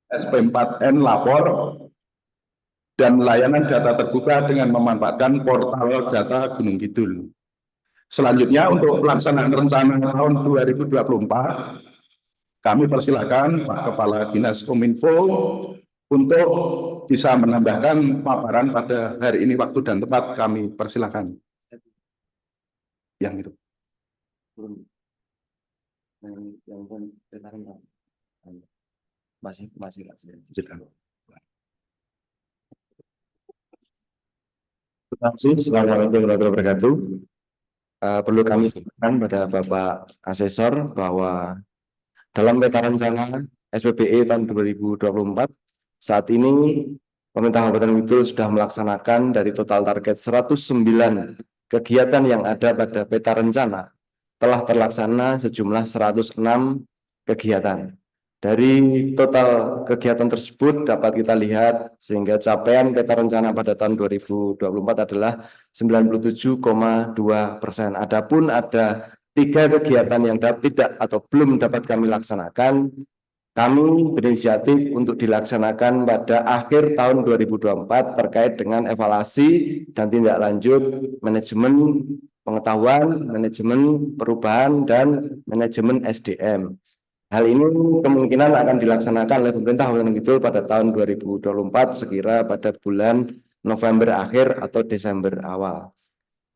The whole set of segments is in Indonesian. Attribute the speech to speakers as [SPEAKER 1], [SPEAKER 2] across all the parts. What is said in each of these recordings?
[SPEAKER 1] SP4N lapor, dan layanan data terbuka dengan memanfaatkan portal data Gunung Kidul. Selanjutnya untuk pelaksanaan rencana tahun 2024, kami persilakan Pak Kepala Dinas Kominfo untuk bisa menambahkan paparan pada hari ini. Waktu dan tempat kami persilakan. Yang itu. Masih. Terima kasih. Assalamualaikum warahmatullahi wabarakatuh. Perlu kami sampaikan pada Bapak Asesor bahwa dalam peta rencana SPBE tahun 2024, saat ini pemerintah Kabupaten Kidul sudah melaksanakan dari total target 109 kegiatan yang ada pada peta rencana, telah terlaksana sejumlah 106 kegiatan. Dari total kegiatan tersebut dapat kita lihat sehingga capaian peta rencana pada tahun 2024 adalah 97,2%. Adapun ada 3 kegiatan yang tidak atau belum dapat kami laksanakan, kami berinisiatif untuk dilaksanakan pada akhir tahun 2024 terkait dengan evaluasi dan tindak lanjut manajemen pengetahuan, manajemen perubahan, dan manajemen SDM. Hal ini kemungkinan akan dilaksanakan oleh pemerintah Kabupaten Kidul pada tahun 2024 sekira pada bulan November akhir atau Desember awal.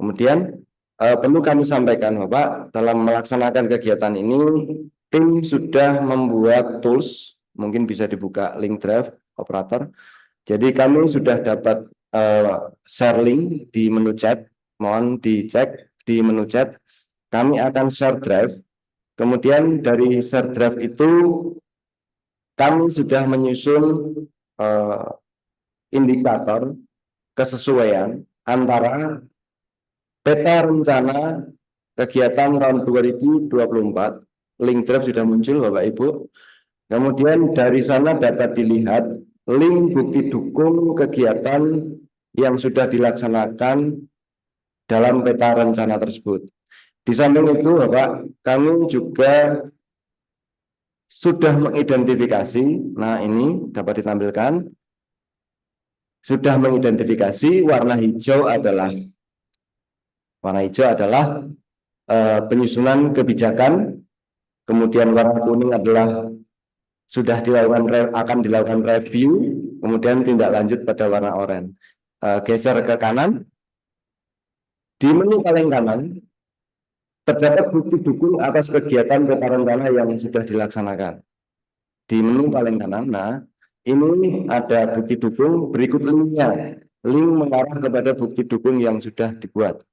[SPEAKER 1] Kemudian perlu kami sampaikan Bapak, dalam melaksanakan kegiatan ini tim sudah membuat tools, mungkin bisa dibuka link drive operator. Jadi kami sudah dapat share link di menu chat, mohon dicek di menu chat. Kami akan share drive. Kemudian dari share drive itu kami sudah menyusun indikator kesesuaian antara peta rencana kegiatan tahun 2024, link drive sudah muncul Bapak Ibu. Kemudian dari sana dapat dilihat link bukti dukung kegiatan yang sudah dilaksanakan dalam peta rencana tersebut. Di samping itu Bapak, kami juga sudah mengidentifikasi, nah ini dapat ditampilkan, sudah mengidentifikasi warna hijau adalah penyusunan kebijakan, kemudian warna kuning adalah sudah akan dilakukan review, kemudian tindak lanjut pada warna oranye. Geser ke kanan, di menu paling kanan terdapat bukti dukung atas kegiatan peta rencana yang sudah dilaksanakan. Di menu paling kanan, nah ini ada bukti dukung, berikut linknya, link mengarah kepada bukti dukung yang sudah dibuat.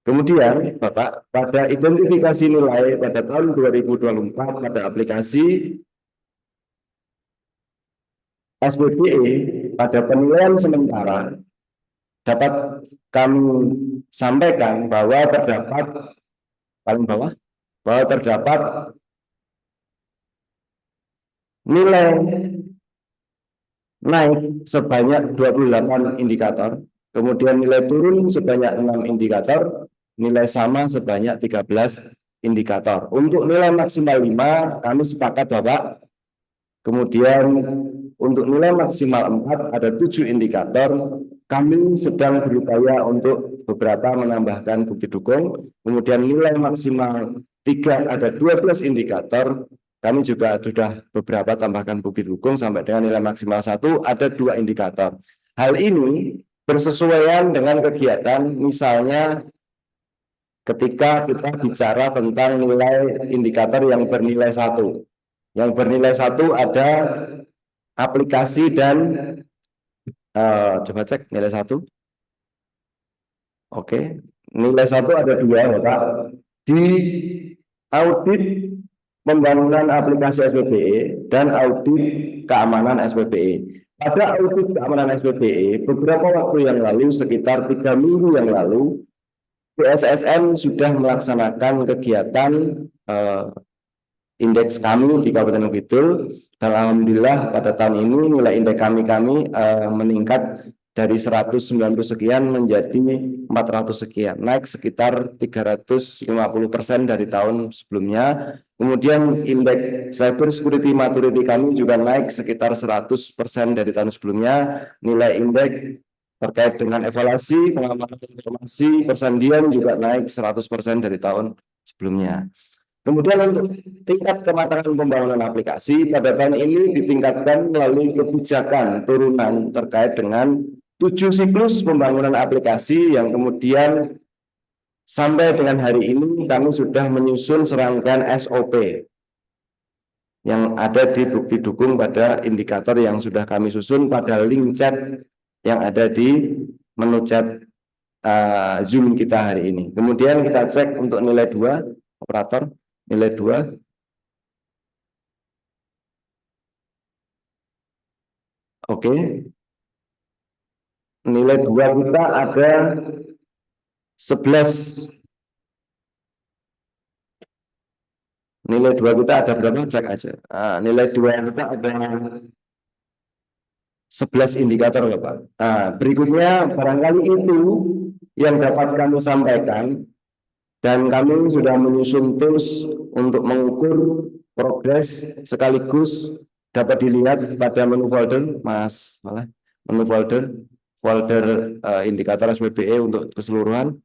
[SPEAKER 1] Kemudian Bapak, pada identifikasi nilai pada tahun 2024 pada aplikasi SPBE pada penilaian sementara dapat kami sampaikan bahwa terdapat paling bawah, bahwa terdapat nilai naik sebanyak 28 indikator, kemudian nilai turun sebanyak 6 indikator, nilai sama sebanyak 13 indikator. Untuk nilai maksimal 5 kami sepakat Bapak. Kemudian untuk nilai maksimal 4 ada 7 indikator. Kami sedang berupaya untuk beberapa menambahkan bukti dukung. Kemudian nilai maksimal 3 ada 12 indikator. Kami juga sudah beberapa tambahkan bukti dukung sampai dengan nilai maksimal 1 ada 2 indikator. Hal ini bersesuaian dengan kegiatan, misalnya ketika kita bicara tentang nilai indikator yang bernilai 1. Yang bernilai 1 ada aplikasi dan coba cek nilai 1. Oke, nilai 1 ada 2 Bapak. Di audit pembangunan aplikasi SPBE dan audit keamanan SPBE. Pada audit keamanan SPBE, beberapa waktu yang lalu, sekitar 3 minggu yang lalu, PSSM sudah melaksanakan kegiatan indeks kami di Kabupaten Kidul, dan alhamdulillah pada tahun ini nilai indeks kami meningkat dari 190 sekian menjadi 400 sekian, naik sekitar 350% dari tahun sebelumnya. Kemudian indeks cyber security maturity kami juga naik sekitar 100% dari tahun sebelumnya. Nilai indeks terkait dengan evaluasi, pengamanan informasi, persandian juga naik 100% dari tahun sebelumnya. Kemudian untuk tingkat kematangan pembangunan aplikasi pada tahun ini ditingkatkan melalui kebijakan turunan terkait dengan 7 siklus pembangunan aplikasi yang kemudian sampai dengan hari ini kami sudah menyusun serangkaian SOP yang ada di bukti dukung pada indikator yang sudah kami susun pada link chat yang ada di menu chat Zoom kita hari ini. Kemudian kita cek untuk nilai 2, operator, nilai 2. Oke. Nilai 2 kita ada 11. Nilai 2 kita ada berapa? Cek aja. Nilai 2 kita ada 11 indikator, Bapak. Berikutnya barangkali itu yang dapat kami sampaikan, dan kami sudah menyusun tools untuk mengukur progres sekaligus dapat dilihat pada menu folder, Mas. Menu folder indikator SPBE untuk keseluruhan,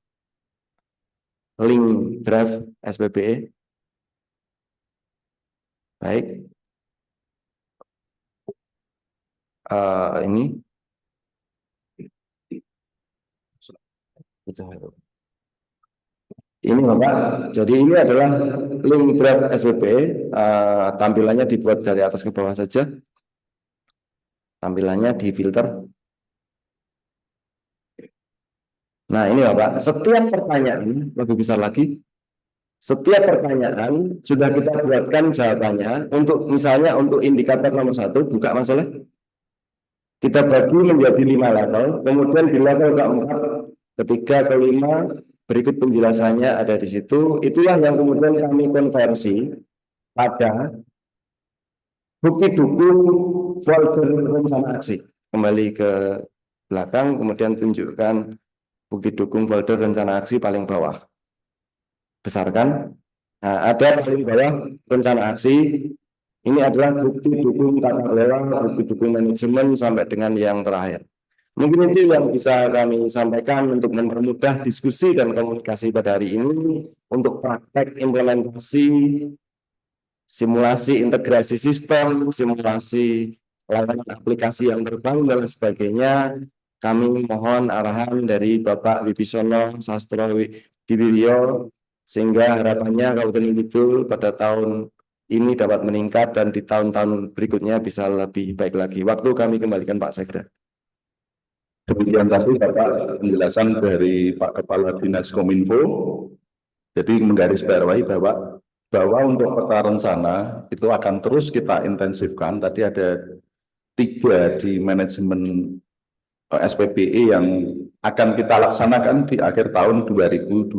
[SPEAKER 1] link draft SPBE. Baik. Ini Bapak, jadi ini adalah link draft SPBE. Tampilannya dibuat dari atas ke bawah saja. Tampilannya di filter. Nah ini Bapak, setiap pertanyaan, lebih besar lagi, setiap pertanyaan sudah kita buatkan jawabannya. Untuk misalnya untuk indikator nomor 1, buka masalah, kita bagi menjadi 5 level, kemudian di level keempat, ketiga, kelima, berikut penjelasannya ada di situ. Itulah yang kemudian kami konversi pada bukti dukung folder rencana aksi. Kembali ke belakang, kemudian tunjukkan bukti dukung folder rencana aksi paling bawah. Besarkan. Nah, ada paling bawah rencana aksi. Ini adalah bukti dukung tata kelola, bukti dukung manajemen sampai dengan yang terakhir. Mungkin itu yang bisa kami sampaikan untuk mempermudah diskusi dan komunikasi pada hari ini. Untuk praktek implementasi, simulasi integrasi sistem, simulasi layanan aplikasi yang terbangun dan sebagainya, kami mohon arahan dari Bapak Wibisono Sastro Diwiryo, sehingga harapannya Kabupaten Kidul pada tahun ini dapat meningkat dan di tahun-tahun berikutnya bisa lebih baik lagi. Waktu kami kembalikan Pak Sekda.
[SPEAKER 2] Demikian tadi Bapak penjelasan dari Pak Kepala Dinas Kominfo. Jadi menggarisbawahi bahwa untuk peta rencana itu akan terus kita intensifkan. Tadi ada 3 di manajemen SPBE yang akan kita laksanakan di akhir tahun 2024,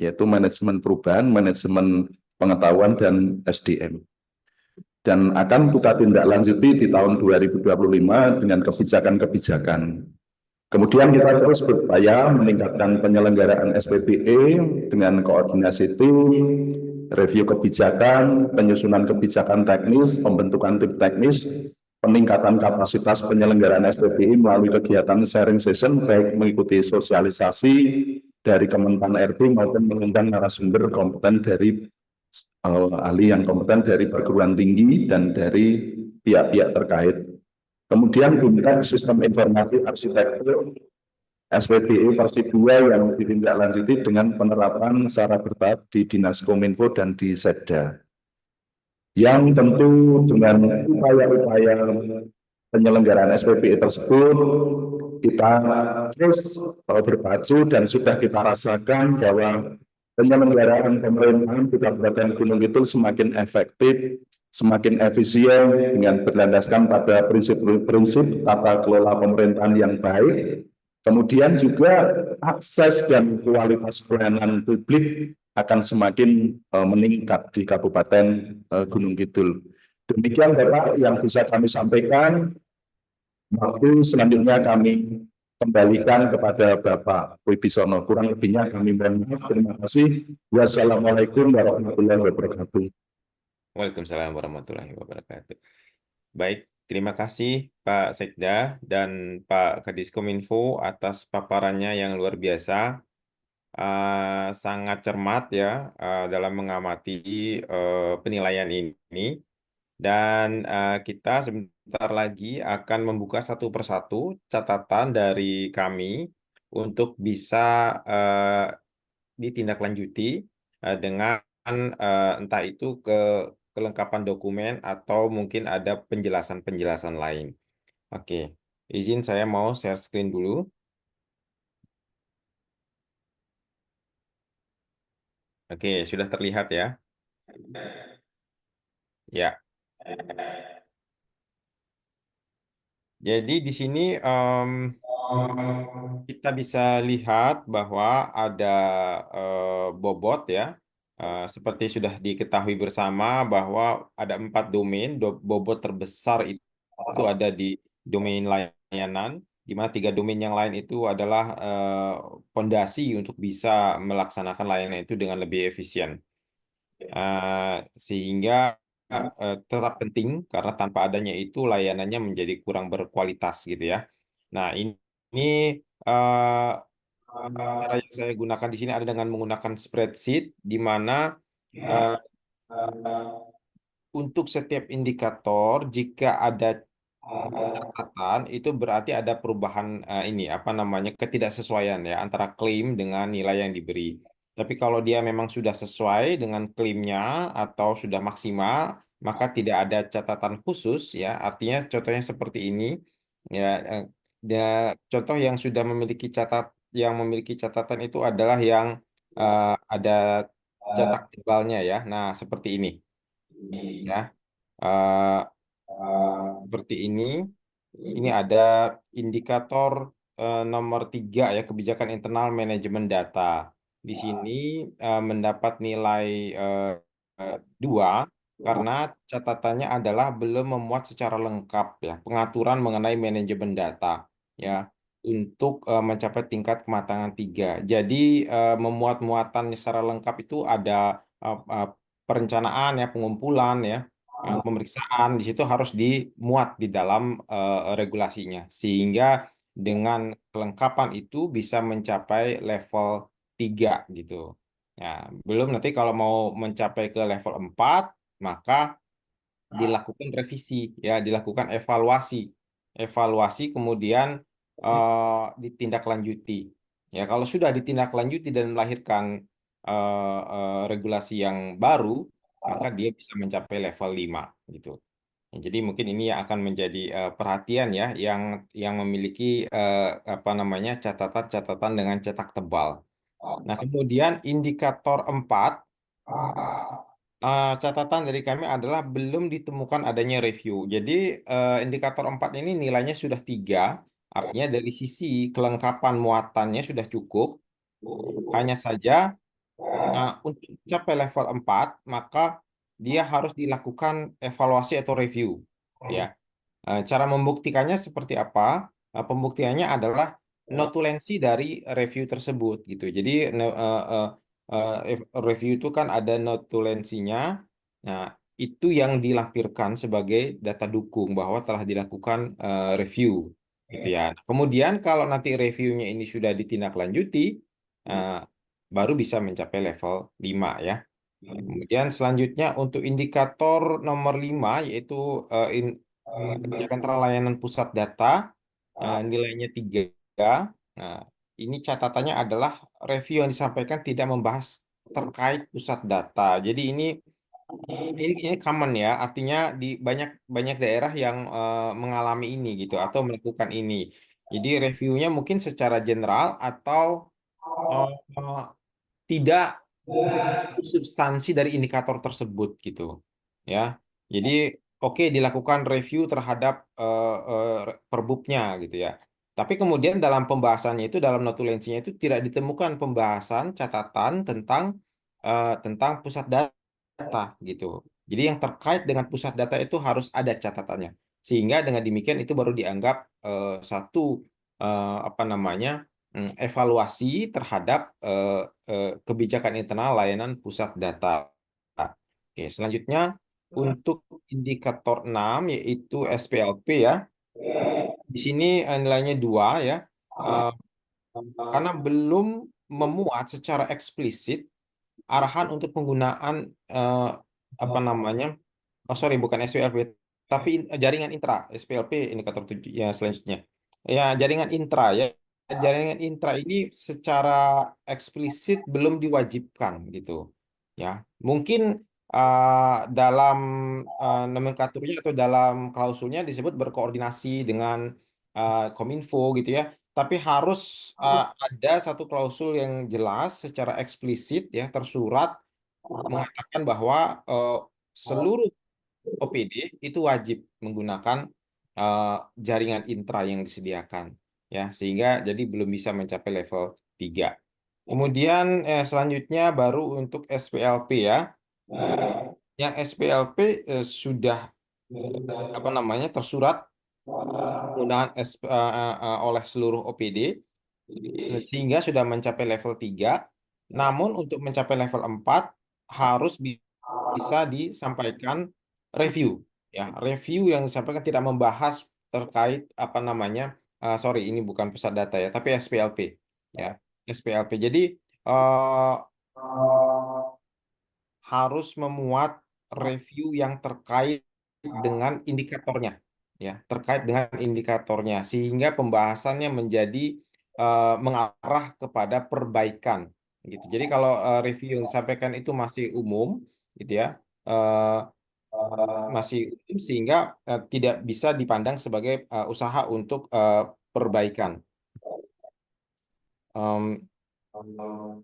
[SPEAKER 2] yaitu manajemen perubahan, manajemen pengetahuan, dan SDM. Dan akan kita tindak lanjuti di tahun 2025 dengan kebijakan-kebijakan. Kemudian kita terus berupaya meningkatkan penyelenggaraan SPBE dengan koordinasi tim, review kebijakan, penyusunan kebijakan teknis, pembentukan tim teknis, peningkatan kapasitas penyelenggaraan SPBE melalui kegiatan sharing session, baik mengikuti sosialisasi dari Kemenpan RB maupun mengundang narasumber kompeten dari ahli yang kompeten dari perguruan tinggi dan dari pihak-pihak terkait. Kemudian gunakan sistem informasi arsitektur SPBE versi 2 yang ditindaklanjuti dengan penerapan secara bertahap di Dinas Kominfo dan di Setda. Yang tentu dengan upaya-upaya penyelenggaraan SPBE tersebut, kita terus berpacu dan sudah kita rasakan bahwa penyelenggaraan pemerintahan di Kabupaten Gunung Kidul semakin efektif, semakin efisien dengan berlandaskan pada prinsip-prinsip tata kelola pemerintahan yang baik. Kemudian juga akses dan kualitas pelayanan publik akan semakin meningkat di Kabupaten Gunung Kidul. Demikian Bapak yang bisa kami sampaikan. Waktu selanjutnya kami kembalikan kepada Bapak Wibisono. Kurang lebihnya kami mohon maaf. Terima kasih. Wassalamualaikum warahmatullahi wabarakatuh.
[SPEAKER 3] Waalaikumsalam warahmatullahi wabarakatuh. Baik, terima kasih Pak Sekda dan Pak Kadiskominfo atas paparannya yang luar biasa. Sangat cermat ya dalam mengamati penilaian ini. Dan kita sebentar lagi akan membuka satu persatu catatan dari kami untuk bisa ditindaklanjuti dengan entah itu kelengkapan dokumen atau mungkin ada penjelasan-penjelasan lain. Oke, izin saya mau share screen dulu. Oke, sudah terlihat ya? Ya. Jadi di sini kita bisa lihat bahwa ada bobot ya. Seperti sudah diketahui bersama bahwa ada 4 domain, bobot terbesar itu ada di domain layanan, di mana 3 domain yang lain itu adalah fondasi untuk bisa melaksanakan layanan itu dengan lebih efisien. Sehingga tetap penting karena tanpa adanya itu layanannya menjadi kurang berkualitas gitu ya. Nah, ini cara yang saya gunakan di sini ada dengan menggunakan spreadsheet di mana eh, untuk setiap indikator jika ada catatan itu berarti ada perubahan ini apa namanya ketidaksesuaian ya antara klaim dengan nilai yang diberi. Tapi kalau dia memang sudah sesuai dengan klaimnya atau sudah maksimal, maka tidak ada catatan khusus ya. Artinya contohnya seperti ini ya, contoh yang sudah memiliki catatan itu adalah yang ada cetak tebalnya ya. Nah, seperti ini ya. Eh, Seperti ini. Ini ada indikator nomor 3 ya, kebijakan internal manajemen data. Di sini mendapat nilai 2 karena catatannya adalah belum memuat secara lengkap ya pengaturan mengenai manajemen data ya untuk mencapai tingkat kematangan 3. Jadi memuat-muatan secara lengkap itu ada perencanaan ya, pengumpulan ya, pemeriksaan di situ harus dimuat di dalam regulasinya sehingga dengan kelengkapan itu bisa mencapai level 3 gitu. Ya, belum nanti kalau mau mencapai ke level 4 maka dilakukan revisi ya, dilakukan evaluasi. Evaluasi kemudian ditindaklanjuti. Ya, kalau sudah ditindaklanjuti dan melahirkan regulasi yang baru, maka dia bisa mencapai level 5 gitu. Ya, jadi mungkin ini yang akan menjadi perhatian ya yang memiliki apa namanya catatan-catatan dengan cetak tebal. Nah, kemudian indikator 4 catatan dari kami adalah belum ditemukan adanya review. Jadi indikator 4 ini nilainya sudah 3, artinya dari sisi kelengkapan muatannya sudah cukup. Hanya saja untuk mencapai level 4 maka dia harus dilakukan evaluasi atau review. Ya. Cara membuktikannya seperti apa? Pembuktiannya adalah notulensi dari review tersebut gitu. Jadi review itu kan ada notulensinya. Nah, itu yang dilampirkan sebagai data dukung bahwa telah dilakukan review gitu ya. Kemudian kalau nanti reviewnya ini sudah ditindaklanjuti, uh, baru bisa mencapai level 5 ya. Kemudian selanjutnya untuk indikator nomor 5 yaitu kebijakan layanan pusat data, nilainya 3. Nah, ini catatannya adalah review yang disampaikan tidak membahas terkait pusat data. Jadi ini common ya, artinya di banyak banyak daerah yang mengalami ini gitu atau melakukan ini. Jadi reviewnya mungkin secara general atau eh, tidak substansi dari indikator tersebut gitu ya. Jadi oke dilakukan review terhadap perbubnya gitu ya. Tapi kemudian dalam pembahasannya itu dalam notulensinya itu tidak ditemukan pembahasan catatan tentang pusat data gitu. Jadi yang terkait dengan pusat data itu harus ada catatannya. Sehingga dengan demikian itu baru dianggap satu apa namanya evaluasi terhadap kebijakan internal layanan pusat data. Oke, selanjutnya untuk indikator 6 yaitu SPLP ya. Di sini nilainya 2 ya. Eh, karena belum memuat secara eksplisit arahan untuk penggunaan apa namanya? Oh sorry, bukan SPLP, tapi jaringan intra SPLP indikator 7 ya selanjutnya. Ya, jaringan intra ya. Jaringan intra ini secara eksplisit belum diwajibkan gitu. Ya, mungkin dalam nomenklaturnya atau dalam klausulnya disebut berkoordinasi dengan Kominfo gitu ya. Tapi harus ada satu klausul yang jelas secara eksplisit ya tersurat mengatakan bahwa seluruh OPD itu wajib menggunakan eh, jaringan intra yang disediakan ya sehingga jadi belum bisa mencapai level 3. Kemudian selanjutnya baru untuk SPLP ya. Yang SPLP sudah apa namanya tersurat penggunaan oleh seluruh OPD sehingga sudah mencapai level 3. Namun untuk mencapai level 4 harus bisa disampaikan review ya. Review yang disampaikan tidak membahas terkait apa namanya sorry ini bukan pusat data ya, tapi SPLP ya. SPLP. Jadi eh, harus memuat review yang terkait dengan indikatornya ya, terkait dengan indikatornya sehingga pembahasannya menjadi mengarah kepada perbaikan gitu. Jadi kalau review yang disampaikan itu masih umum gitu ya, eh, masih umum sehingga tidak bisa dipandang sebagai usaha untuk perbaikan. Em,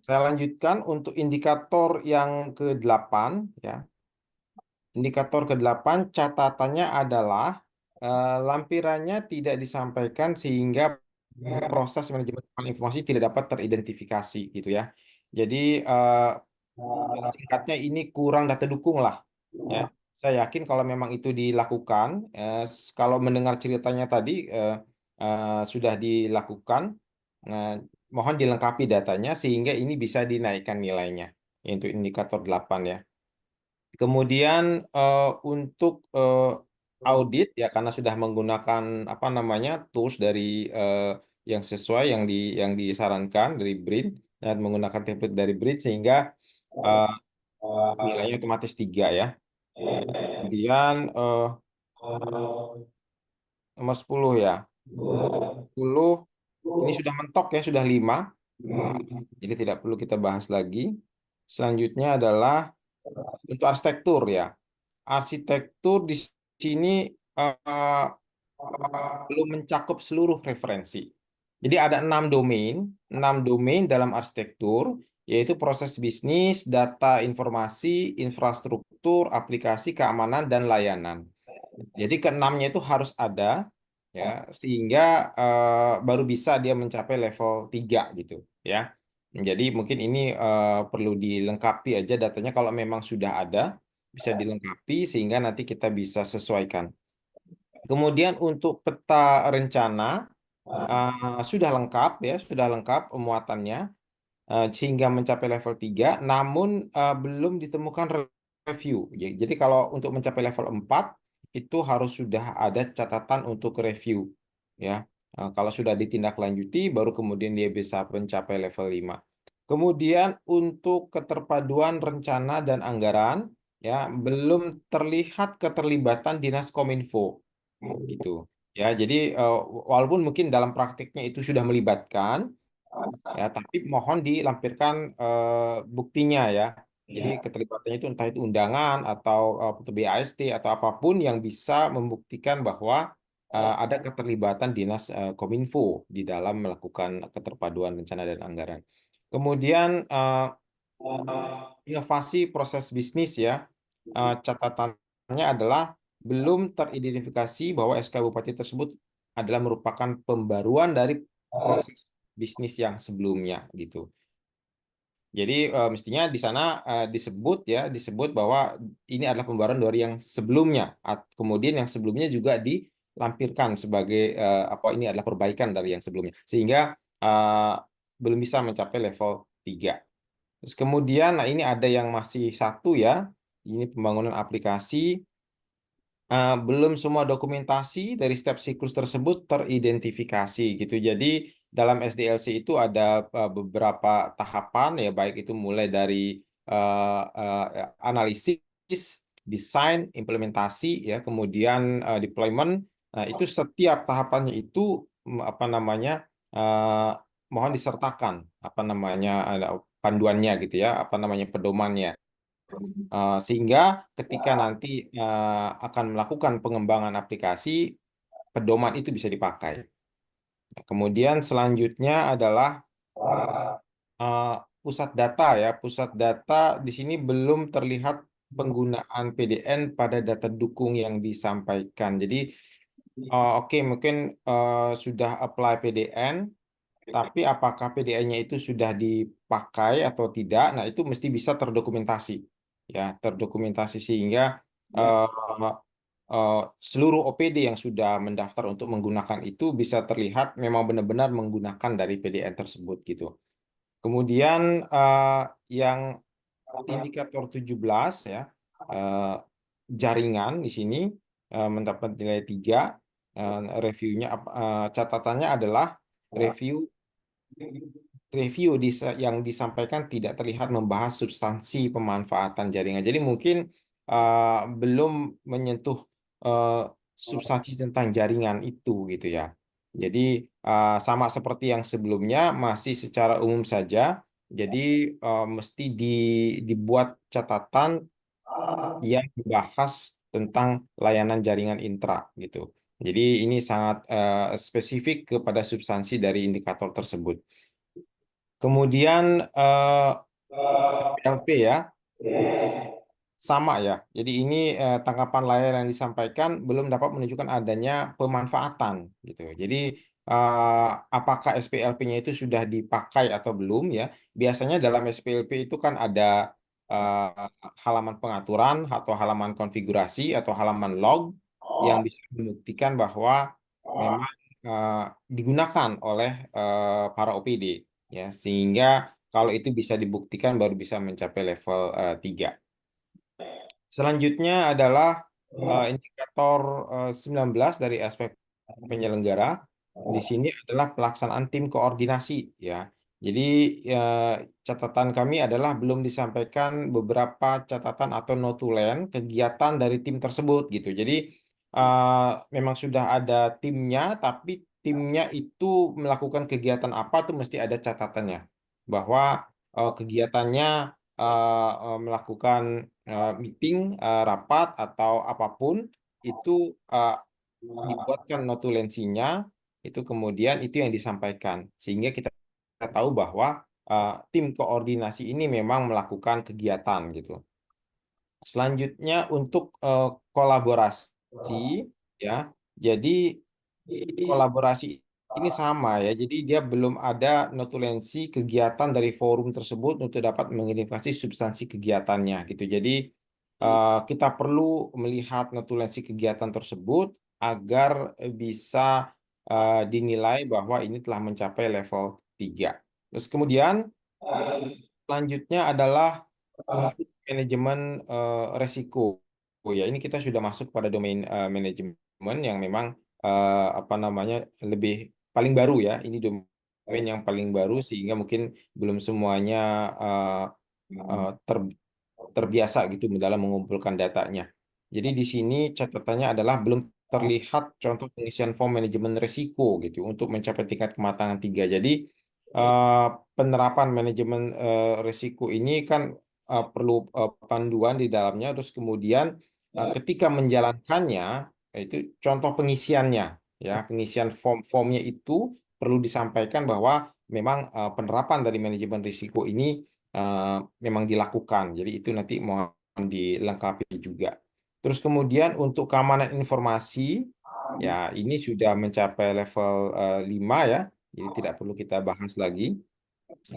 [SPEAKER 3] saya lanjutkan untuk indikator yang ke-8 ya. Indikator ke-8 catatannya adalah lampirannya tidak disampaikan sehingga proses manajemen informasi tidak dapat teridentifikasi gitu ya. Jadi singkatnya ini kurang data dukung lah ya. Saya yakin kalau memang itu dilakukan, kalau mendengar ceritanya tadi sudah dilakukan, mohon dilengkapi datanya sehingga ini bisa dinaikkan nilainya untuk indikator 8 ya. Kemudian untuk audit ya karena sudah menggunakan apa namanya tools dari yang sesuai yang disarankan dari BRIN dan menggunakan template dari BRIN sehingga eh, nilainya otomatis 3 ya. Kemudian nomor 10 ya. 10 ini sudah mentok ya, sudah 5. Jadi tidak perlu kita bahas lagi. Selanjutnya adalah untuk arsitektur ya. Arsitektur di sini eh, belum mencakup seluruh referensi. Jadi ada 6 domain dalam arsitektur, yaitu proses bisnis, data informasi, infrastruktur, aplikasi, keamanan, dan layanan. Jadi keenamnya itu harus ada, ya, sehingga baru bisa dia mencapai level 3 gitu, ya. Jadi mungkin ini perlu dilengkapi aja datanya kalau memang sudah ada, bisa dilengkapi sehingga nanti kita bisa sesuaikan. Kemudian untuk peta rencana sudah lengkap ya, sudah lengkap muatannya sehingga mencapai level 3, namun belum ditemukan review. Jadi kalau untuk mencapai level 4 itu harus sudah ada catatan untuk review ya. Kalau sudah ditindaklanjuti baru kemudian dia bisa mencapai level 5. Kemudian untuk keterpaduan rencana dan anggaran ya belum terlihat keterlibatan Dinas Kominfo gitu. Ya, jadi walaupun mungkin dalam praktiknya itu sudah melibatkan ya, tapi mohon dilampirkan buktinya ya. Jadi keterlibatannya itu entah itu undangan atau BAST atau apapun yang bisa membuktikan bahwa ada keterlibatan Dinas Kominfo di dalam melakukan keterpaduan rencana dan anggaran. Kemudian inovasi proses bisnis ya. Catatannya adalah belum teridentifikasi bahwa SK Bupati tersebut adalah merupakan pembaruan dari proses bisnis yang sebelumnya gitu. Jadi mestinya di sana disebut bahwa ini adalah pembaruan dari yang sebelumnya. Kemudian yang sebelumnya juga lampirkan sebagai apa ini adalah perbaikan dari yang sebelumnya, sehingga belum bisa mencapai level 3. Terus kemudian, nah ini ada yang masih satu ya, ini pembangunan aplikasi. Belum semua dokumentasi dari step siklus tersebut teridentifikasi gitu. Jadi dalam SDLC itu ada beberapa tahapan ya, baik itu mulai dari analisis, desain, implementasi ya, kemudian deployment. Nah, itu setiap tahapannya itu apa namanya mohon disertakan apa namanya ada panduannya gitu ya, apa namanya pedomannya. Sehingga ketika nanti akan melakukan pengembangan aplikasi, pedoman itu bisa dipakai. Kemudian selanjutnya adalah uh, pusat data ya. Pusat data di sini belum terlihat penggunaan PDN pada data dukung yang disampaikan. Jadi oke, mungkin sudah apply PDN, tapi apakah PDN-nya itu sudah dipakai atau tidak? Nah, itu mesti bisa terdokumentasi, ya, terdokumentasi sehingga eh, seluruh OPD yang sudah mendaftar untuk menggunakan itu bisa terlihat memang benar-benar menggunakan dari PDN tersebut gitu. Kemudian yang indikator 17 ya, eh, jaringan di sini mendapat nilai 3. Reviewnya catatannya adalah review yang disampaikan tidak terlihat membahas substansi pemanfaatan jaringan. Jadi mungkin belum menyentuh uh, substansi tentang jaringan itu gitu ya. Jadi sama seperti yang sebelumnya, masih secara umum saja. Jadi mesti dibuat catatan yang membahas tentang layanan jaringan intra gitu. Jadi ini sangat spesifik kepada substansi dari indikator tersebut. Kemudian LP ya, sama ya. Jadi ini tangkapan layar yang disampaikan belum dapat menunjukkan adanya pemanfaatan gitu. Jadi apakah SPLP-nya itu sudah dipakai atau belum ya? Biasanya dalam SPLP itu kan ada halaman pengaturan atau halaman konfigurasi atau halaman log yang bisa membuktikan bahwa memang digunakan oleh para OPD ya, sehingga kalau itu bisa dibuktikan baru bisa mencapai level 3. Selanjutnya adalah indikator 19 dari aspek penyelenggara. Di sini adalah pelaksanaan tim koordinasi ya. Jadi catatan kami adalah belum disampaikan beberapa catatan atau notulen kegiatan dari tim tersebut gitu. Jadi memang sudah ada timnya, tapi timnya itu melakukan kegiatan apa tuh mesti ada catatannya. Bahwa kegiatannya melakukan meeting, rapat atau apapun itu dibuatkan notulensinya, itu kemudian itu yang disampaikan sehingga kita tahu bahwa tim koordinasi ini memang melakukan kegiatan gitu. Selanjutnya untuk kolaborasi ya. Jadi kolaborasi ini sama ya. Jadi dia belum ada notulensi kegiatan dari forum tersebut untuk dapat mengidentifikasi substansi kegiatannya gitu. Jadi kita perlu melihat notulensi kegiatan tersebut agar bisa dinilai bahwa ini telah mencapai level 3. Terus kemudian selanjutnya adalah untuk manajemen resiko. Oh ya, ini kita sudah masuk pada domain manajemen yang memang apa namanya lebih paling baru ya. Ini domain yang paling baru sehingga mungkin belum semuanya uh, terbiasa gitu dalam mengumpulkan datanya. Jadi di sini catatannya adalah belum terlihat contoh pengisian form manajemen risiko gitu untuk mencapai tingkat kematangan 3. Jadi eh, penerapan manajemen risiko ini kan perlu panduan di dalamnya, terus kemudian ketika menjalankannya itu contoh pengisiannya ya, pengisian form-formnya itu perlu disampaikan bahwa memang penerapan dari manajemen risiko ini memang dilakukan. Jadi itu nanti mohon dilengkapi juga. Terus kemudian untuk keamanan informasi, ya ini sudah mencapai level 5 ya, jadi tidak perlu kita bahas lagi.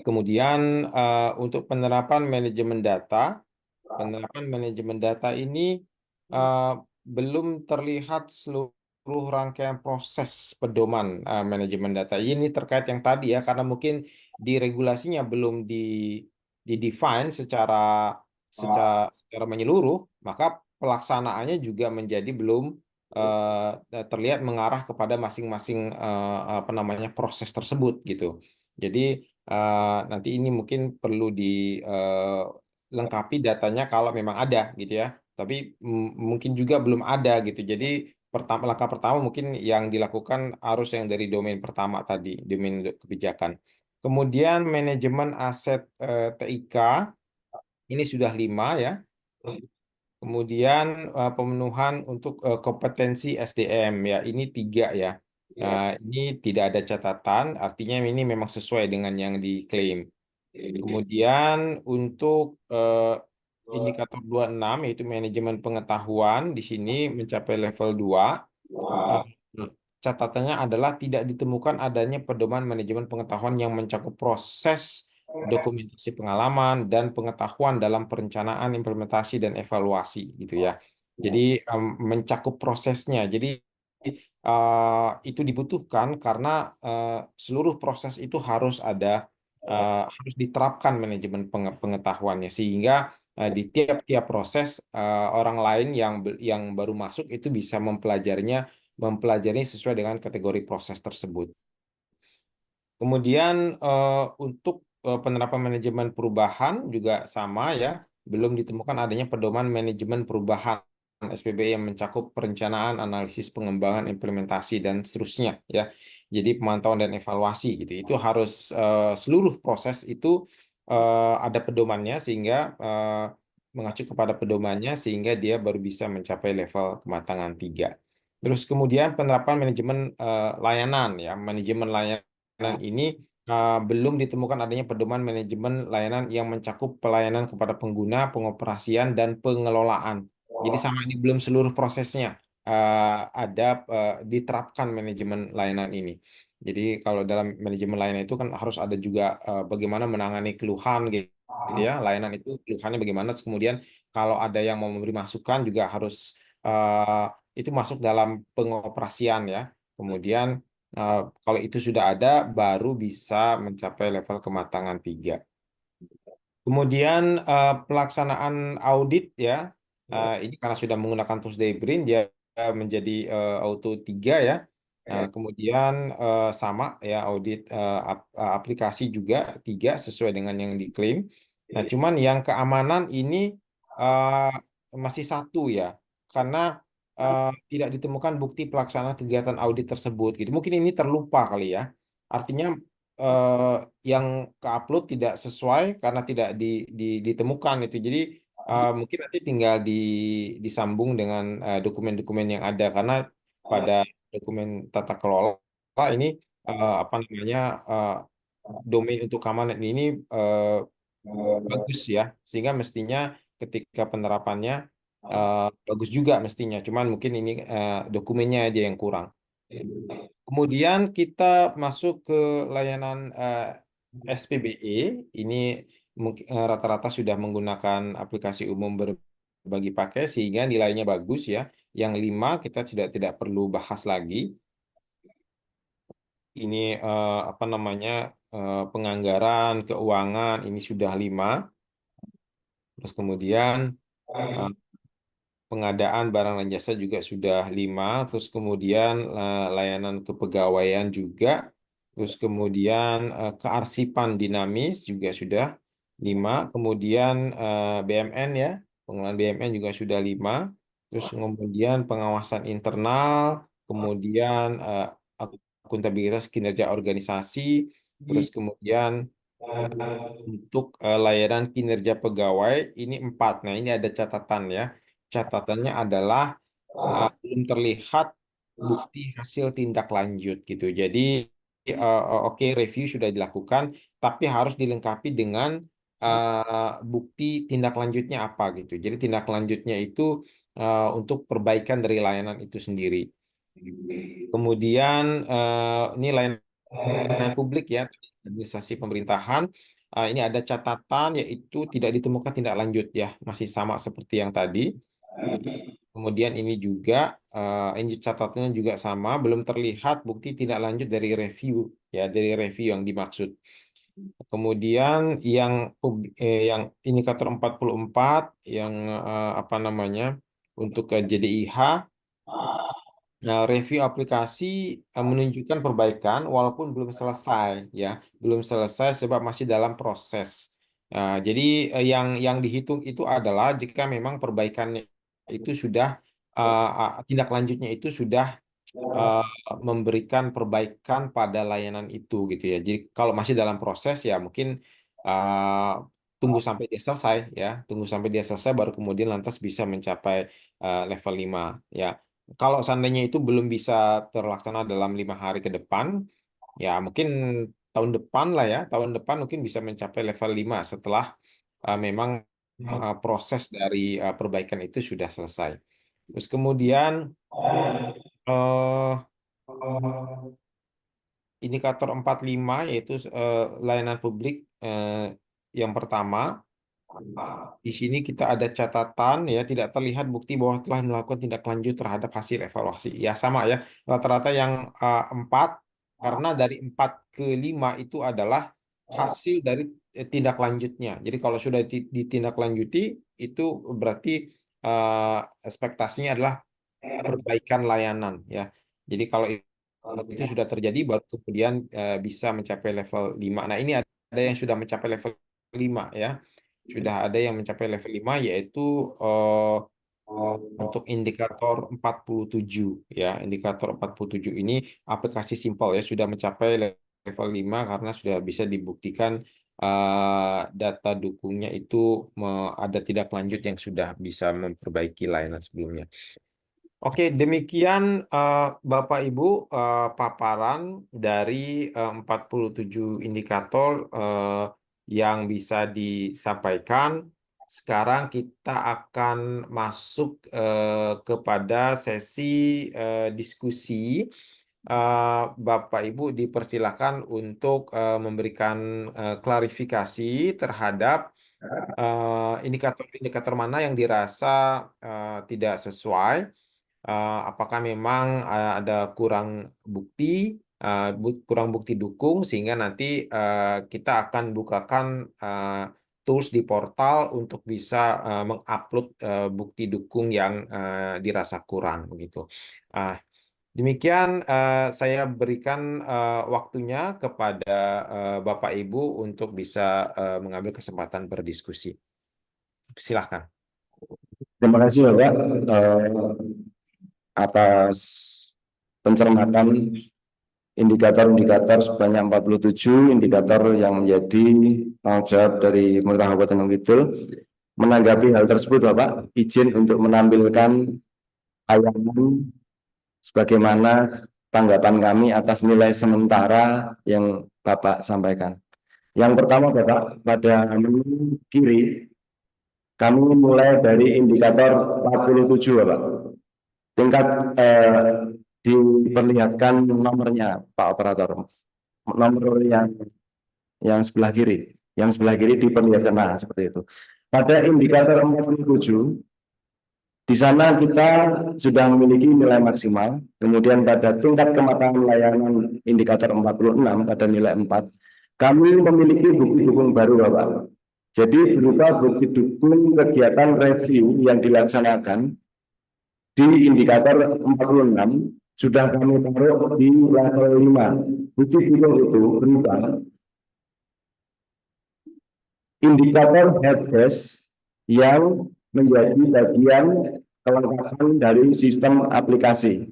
[SPEAKER 3] Kemudian untuk penerapan manajemen data ini belum terlihat seluruh rangkaian proses pedoman manajemen data. Ini terkait yang tadi ya, karena mungkin di regulasinya belum di define secara menyeluruh, maka pelaksanaannya juga menjadi belum terlihat mengarah kepada masing-masing apa namanya proses tersebut gitu. Jadi nanti ini mungkin perlu dilengkapi datanya kalau memang ada gitu ya. Tapi mungkin juga belum ada gitu. Jadi langkah pertama mungkin yang dilakukan harus yang dari domain pertama tadi, domain kebijakan. Kemudian manajemen aset TIK ini sudah 5 ya. Kemudian pemenuhan untuk kompetensi SDM ya ini 3 ya. Ini tidak ada catatan, artinya ini memang sesuai dengan yang diklaim. Kemudian untuk indikator 26 yaitu manajemen pengetahuan di sini mencapai level 2. Eh, Catatannya adalah tidak ditemukan adanya pedoman manajemen pengetahuan yang mencakup proses dokumentasi pengalaman dan pengetahuan dalam perencanaan, implementasi dan evaluasi gitu ya. Jadi mencakup prosesnya. Jadi itu dibutuhkan karena seluruh proses itu harus diterapkan manajemen pengetahuannya sehingga di tiap-tiap proses orang lain yang baru masuk itu bisa mempelajari sesuai dengan kategori proses tersebut. Kemudian untuk penerapan manajemen perubahan juga sama ya, belum ditemukan adanya pedoman manajemen perubahan SPB yang mencakup perencanaan, analisis, pengembangan, implementasi dan seterusnya ya. Jadi pemantauan dan evaluasi gitu. Itu harus seluruh proses itu ada pedomannya sehingga mengacu kepada pedomannya sehingga dia baru bisa mencapai level kematangan 3. Terus kemudian penerapan manajemen layanan ya, manajemen layanan ini belum ditemukan adanya pedoman manajemen layanan yang mencakup pelayanan kepada pengguna, pengoperasian, dan pengelolaan. Jadi sama ini belum seluruh prosesnya ada diterapkan manajemen layanan ini. Jadi kalau dalam manajemen layanan itu kan harus ada juga bagaimana menangani keluhan gitu ya. Layanan itu keluhannya bagaimana. Terus kemudian kalau ada yang mau memberi masukan juga harus itu masuk dalam pengoperasian ya. Kemudian kalau itu sudah ada, baru bisa mencapai level kematangan 3. Kemudian pelaksanaan audit ya, ini karena sudah menggunakan tools Daybrin, dia menjadi auto 3 ya. Kemudian sama ya audit aplikasi juga 3 sesuai dengan yang diklaim. Nah, cuman yang keamanan ini masih 1 ya, karena tidak ditemukan bukti pelaksanaan kegiatan audit tersebut gitu. Mungkin ini terlupa kali ya. Artinya eh, yang ke-upload tidak sesuai karena tidak ditemukan itu. Jadi mungkin nanti tinggal disambung dengan dokumen-dokumen yang ada karena pada dokumen tata kelola ini apa namanya domain untuk keamanan ini eh, bagus ya, sehingga mestinya ketika penerapannya bagus juga mestinya. Cuman mungkin ini dokumennya aja yang kurang. Kemudian kita masuk ke layanan SPBE. Ini mungkin rata-rata sudah menggunakan aplikasi umum berbagi pakai sehingga nilainya bagus ya. Yang 5 kita tidak perlu bahas lagi. Ini apa namanya penganggaran, keuangan ini sudah 5. Terus kemudian eh, pengadaan barang dan jasa juga sudah 5, terus kemudian layanan kepegawaian juga, terus kemudian kearsipan dinamis juga sudah 5, kemudian BMN ya, pengelolaan BMN juga sudah 5, terus kemudian pengawasan internal, kemudian akuntabilitas kinerja organisasi, terus kemudian untuk layanan kinerja pegawai ini 4. Nah, ini ada catatan ya. Catatannya adalah belum terlihat bukti hasil tindak lanjut gitu. Jadi oke review sudah dilakukan, tapi harus dilengkapi dengan bukti tindak lanjutnya apa gitu. Jadi tindak lanjutnya itu untuk perbaikan dari layanan itu sendiri. Kemudian ini layanan publik ya, administrasi pemerintahan. Ini ada catatan yaitu tidak ditemukan tindak lanjut ya, masih sama seperti yang tadi. Kemudian ini juga ini catatannya juga sama, belum terlihat bukti tindak lanjut dari review ya, dari review yang dimaksud. Kemudian yang indikator 44 yang apa namanya untuk ke JDIH, review aplikasi menunjukkan perbaikan walaupun belum selesai ya, belum selesai sebab masih dalam proses. Jadi yang dihitung itu adalah jika memang perbaikannya itu sudah tindak lanjutnya itu sudah eh, memberikan perbaikan pada layanan itu gitu ya. Jadi kalau masih dalam proses ya mungkin eh, tunggu sampai dia selesai ya, tunggu sampai dia selesai baru kemudian lantas bisa mencapai level 5 ya. Kalau seandainya itu belum bisa terlaksana dalam 5 hari ke depan, ya mungkin tahun depan lah ya, tahun depan mungkin bisa mencapai level 5 setelah memang proses dari perbaikan itu sudah selesai. Terus kemudian eh indikator 45 yaitu layanan publik yang pertama. Di sini kita ada catatan ya, tidak terlihat bukti bahwa telah melakukan tindak lanjut terhadap hasil evaluasi. Ya sama ya, rata-rata yang 4, karena dari 4 ke 5 itu adalah hasil dari tindak lanjutnya. Jadi kalau sudah ditindaklanjuti itu berarti eh, ekspektasinya adalah perbaikan layanan ya. Jadi kalau itu sudah terjadi baru kemudian bisa mencapai level 5. Nah, ini ada yang sudah mencapai level 5 ya. Sudah ada yang mencapai level 5 yaitu eh, untuk indikator 47 ya. Indikator 47 ini aplikasi simpel ya, sudah mencapai level 5 karena sudah bisa dibuktikan data dukungnya itu ada tindak lanjut yang sudah bisa memperbaiki layanan sebelumnya. Oke, demikian Bapak Ibu paparan dari 47 indikator yang bisa disampaikan. Sekarang kita akan masuk kepada sesi diskusi. Bapak Ibu dipersilakan untuk memberikan klarifikasi terhadap indikator-indikator mana yang dirasa tidak sesuai. Apakah memang ada kurang bukti, kurang bukti dukung, sehingga nanti kita akan bukakan tools di portal untuk bisa mengupload bukti dukung yang dirasa kurang begitu. Ah, Demikian saya berikan waktunya kepada Bapak Ibu untuk bisa mengambil kesempatan berdiskusi. Silahkan.
[SPEAKER 1] Terima kasih Bapak atas pencermatan indikator-indikator sebanyak 47 indikator yang menjadi tanggung jawab dari pemerintah Kabupaten Gunung Kidul. Menanggapi hal tersebut, Bapak, izin untuk menampilkan tayangan sebagaimana tanggapan kami atas nilai sementara yang Bapak sampaikan. Yang pertama, Bapak, pada menu kiri, kami mulai dari indikator 47, Bapak. Tingkat diperlihatkan nomornya, Pak Operator. Nomor yang sebelah kiri. Yang sebelah kiri diperlihatkan, nah seperti itu. Pada indikator 47, di sana kita sudah memiliki nilai maksimal. Kemudian pada tingkat kematangan layanan indikator 46 pada nilai 4, kami memiliki bukti dukung baru, Bapak. Jadi berupa bukti dukung kegiatan review yang dilaksanakan di indikator 46 sudah kami taruh di level 5. Bukti dukung itu berupa indikator helpdesk yang menjadi bagian kelengkapan dari sistem aplikasi.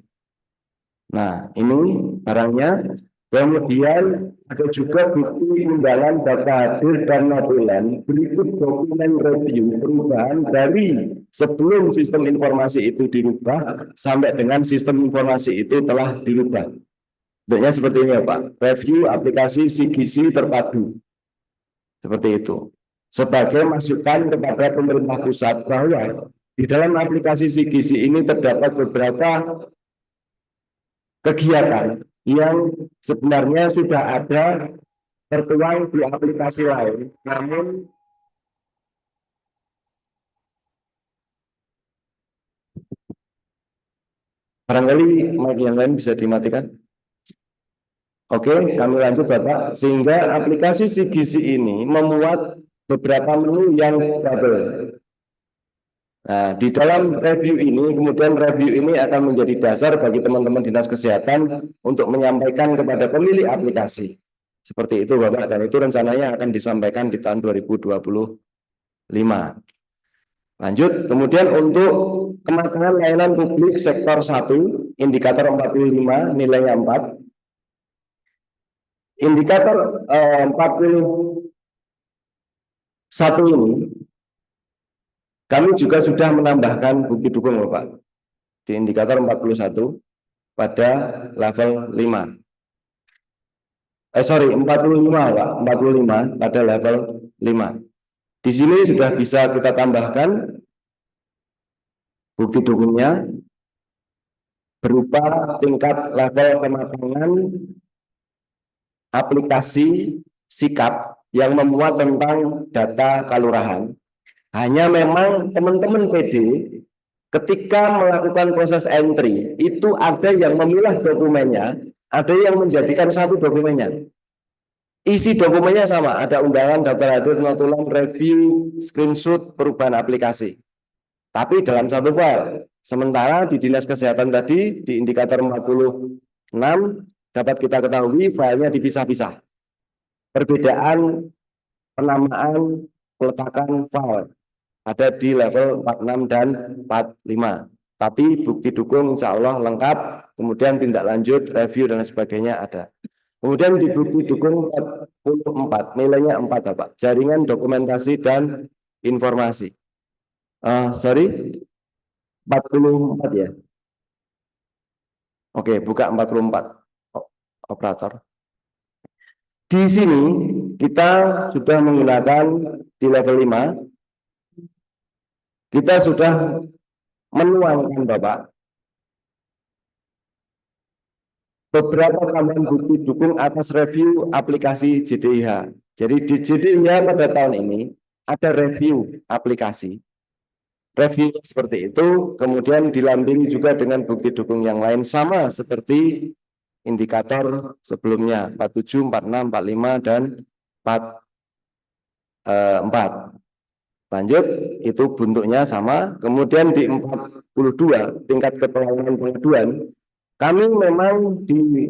[SPEAKER 1] Nah, ini barangnya. Kemudian ada juga bukti imbalan data hadir dan notulen berikut dokumen review perubahan dari sebelum sistem informasi itu dirubah sampai dengan sistem informasi itu telah dirubah. Bentuknya seperti ini ya Pak, review aplikasi CGC terpadu. Seperti itu. Sebagai masukan kepada pemerintah pusat bahwa di dalam aplikasi CGC ini terdapat beberapa kegiatan yang sebenarnya sudah ada tertuang di aplikasi lain, namun Barangkali mic yang lain bisa dimatikan. Oke, kami lanjut Bapak. Sehingga aplikasi CGC ini memuat beberapa menu yang double. Nah, di dalam review ini, kemudian review ini akan menjadi dasar bagi teman-teman Dinas Kesehatan untuk menyampaikan kepada pemilik aplikasi. Seperti itu Bapak, dan itu rencananya akan disampaikan di tahun 2025. Lanjut, kemudian untuk kematangan layanan publik sektor 1, indikator 45, nilainya 4. Indikator 41 ini, kami juga sudah menambahkan bukti dukung Bapak. Di indikator 41 pada level 5. 45 Pak, 45 pada level 5. Di sini sudah bisa kita tambahkan bukti dukungnya berupa tingkat level kematangan aplikasi sikap yang memuat tentang data kelurahan. Hanya memang teman-teman PD ketika melakukan proses entry itu ada yang memilah dokumennya, ada yang menjadikan satu dokumennya. Isi dokumennya sama, ada undangan, daftar hadir, notulen, review, screenshot, perubahan aplikasi. Tapi dalam satu file. Sementara di Dinas Kesehatan tadi di indikator 46 dapat kita ketahui filenya dipisah-pisah. Perbedaan penamaan peletakan file ada di level 46 dan 45. Tapi bukti dukung insya Allah lengkap, kemudian tindak lanjut, review dan sebagainya ada. Kemudian di bukti dukung 44, nilainya 4 Bapak, jaringan dokumentasi dan informasi. 44 ya. Oke, buka 44 operator. Di sini kita sudah menggunakan di level 5. Kita sudah menuangkan Bapak beberapa tambahan bukti dukung atas review aplikasi JDIH. Jadi di JDIH pada tahun ini ada review aplikasi. Review seperti itu, kemudian dilampiri juga dengan bukti dukung yang lain sama seperti indikator sebelumnya 47, 46, 45 dan 44. Lanjut, itu bentuknya sama. Kemudian di 42 tingkat kepelayanan pengaduan, kami memang di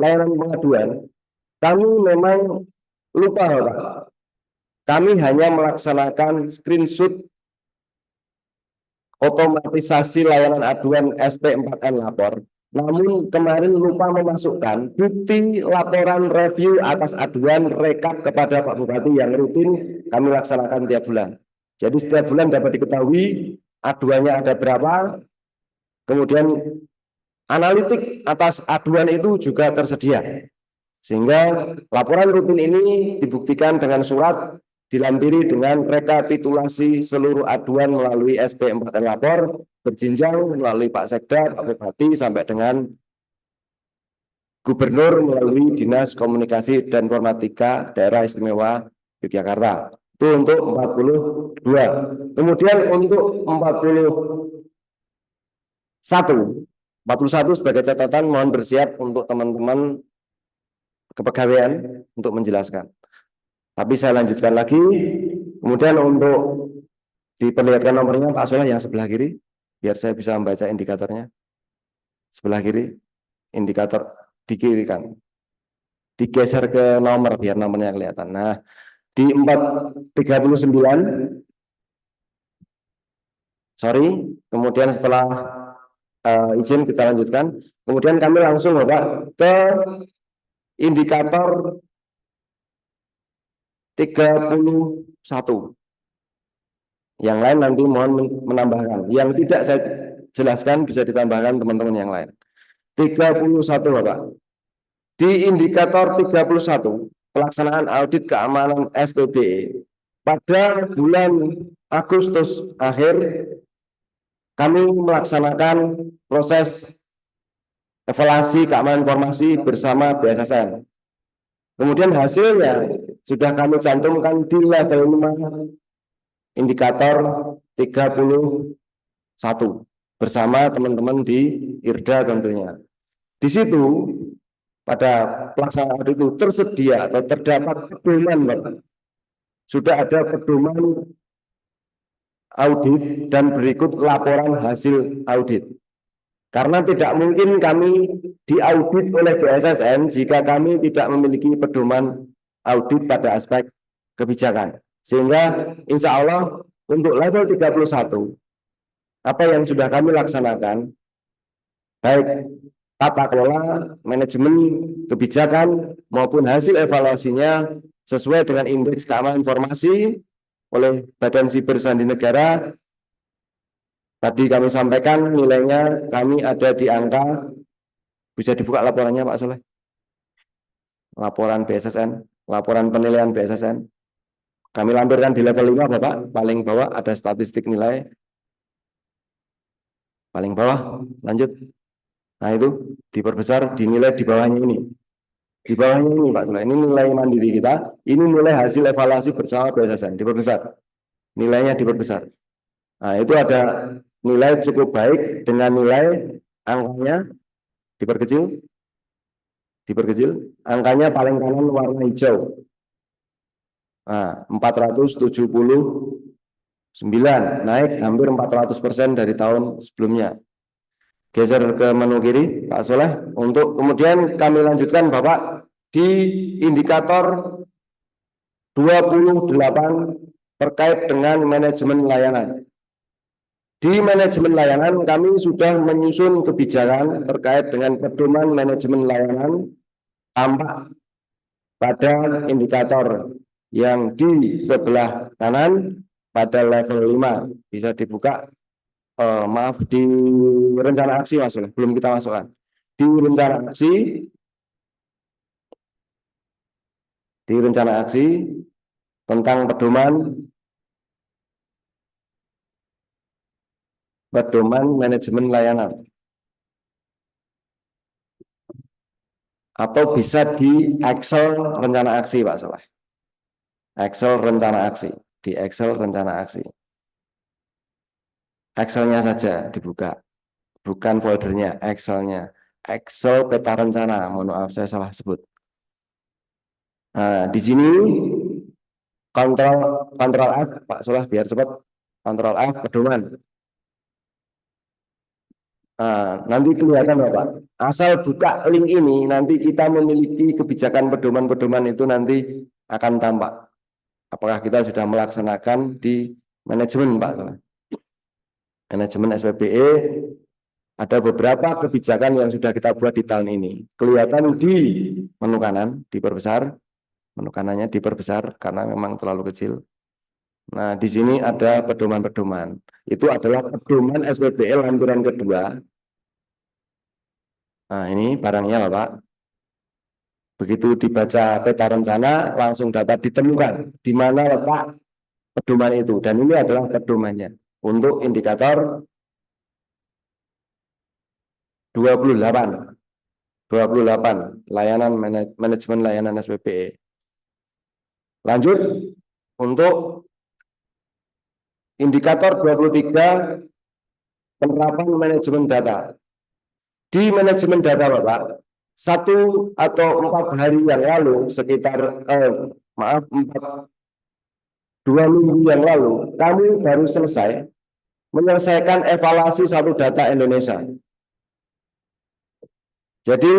[SPEAKER 1] layanan pengaduan, kami memang lupa Pak. Kami hanya melaksanakan screenshot otomatisasi layanan aduan SP4N lapor. Namun kemarin lupa memasukkan bukti laporan review atas aduan rekap kepada Pak Bupati yang rutin kami laksanakan tiap bulan. Jadi setiap bulan dapat diketahui aduannya ada berapa, kemudian analitik atas aduan itu juga tersedia. Sehingga laporan rutin ini dibuktikan dengan surat, dilampiri dengan rekapitulasi seluruh aduan melalui SP4N lapor, berjenjang melalui Pak Sekda, Pak Bupati, sampai dengan Gubernur melalui Dinas Komunikasi dan Informatika Daerah Istimewa Yogyakarta. Itu untuk 42. Kemudian untuk 41 sebagai catatan, mohon bersiap untuk teman-teman kepegawaian untuk menjelaskan. Tapi saya lanjutkan lagi. Kemudian untuk diperlihatkan nomornya Pak Soleh yang sebelah kiri, biar saya bisa membaca indikatornya. Sebelah kiri, indikator di kiri kan. Digeser ke nomor biar nomornya kelihatan. Nah, di 439, kemudian setelah izin kita lanjutkan. Kemudian kami langsung Bapak ke indikator 31. Yang lain nanti mohon menambahkan. Yang tidak saya jelaskan bisa ditambahkan teman-teman yang lain. 31 Bapak. Di indikator 31, pelaksanaan audit keamanan SPBE. Pada bulan Agustus akhir, kami melaksanakan proses evaluasi keamanan informasi bersama BSSN. Kemudian hasilnya sudah kami cantumkan di level 5 indikator 31. bersama teman-teman di IRDA tentunya. Di situ pada pelaksanaan audit itu tersedia atau terdapat pedoman, Bapak. Sudah ada pedoman audit dan berikut laporan hasil audit. Karena tidak mungkin kami diaudit oleh BSSN jika kami tidak memiliki pedoman audit pada aspek kebijakan. Sehingga insya Allah untuk level 31, apa yang sudah kami laksanakan, baik tata kelola, manajemen, kebijakan, maupun hasil evaluasinya sesuai dengan indeks keamanan informasi oleh Badan Siber Sandi Negara. Tadi kami sampaikan nilainya kami ada di angka, bisa dibuka laporannya Pak Soleh. Laporan BSSN, laporan penilaian BSSN. Kami lampirkan di level 5 Bapak, paling bawah ada statistik nilai. Paling bawah, lanjut. Nah itu diperbesar, dinilai di bawahnya ini. Di bawahnya ini Pak Soleh, ini nilai mandiri kita, ini nilai hasil evaluasi bersama BSSN, diperbesar. Nilainya diperbesar. Nah itu ada nilai cukup baik dengan nilai angkanya diperkecil, angkanya paling kanan warna hijau. Nah, 479, naik hampir 400% dari tahun sebelumnya. Geser ke menu kiri, Pak Soleh. Untuk kemudian kami lanjutkan Bapak di indikator 28 terkait dengan manajemen layanan. Di manajemen layanan kami sudah menyusun kebijakan terkait dengan pedoman manajemen layanan tampak pada indikator yang di sebelah kanan pada level 5. Bisa dibuka, maaf, di rencana aksi Mas, belum kita masukkan. Di rencana aksi tentang pedoman manajemen layanan, atau bisa di Excel rencana aksi Pak Soleh. Excel rencana aksi, di Excel rencana aksi. Excelnya saja dibuka, bukan foldernya, Excelnya. Excel peta rencana, mohon maaf saya salah sebut. Nah, di sini kontrol F Pak Soleh biar cepat, kontrol F pedoman. Nah, nanti kelihatan Bapak, asal buka link ini nanti kita memiliki kebijakan pedoman-pedoman itu nanti akan tampak apakah kita sudah melaksanakan di manajemen Pak. Manajemen SPBE ada beberapa kebijakan yang sudah kita buat di tahun ini. Kelihatan di menu kanan, diperbesar, menu kanannya diperbesar karena memang terlalu kecil. Nah, di sini ada pedoman-pedoman. Itu adalah pedoman SPBE lampiran kedua. Nah, ini barangnya Bapak. Begitu dibaca peta rencana, langsung dapat ditemukan di mana letak pedoman itu. Dan ini adalah pedomannya untuk indikator 28 layanan manajemen layanan SPBE. Lanjut untuk indikator 23 penerapan manajemen data. Di manajemen data Bapak, 1 atau 4 hari yang lalu, sekitar 2 minggu yang lalu, kami baru selesai menyelesaikan evaluasi satu data Indonesia. Jadi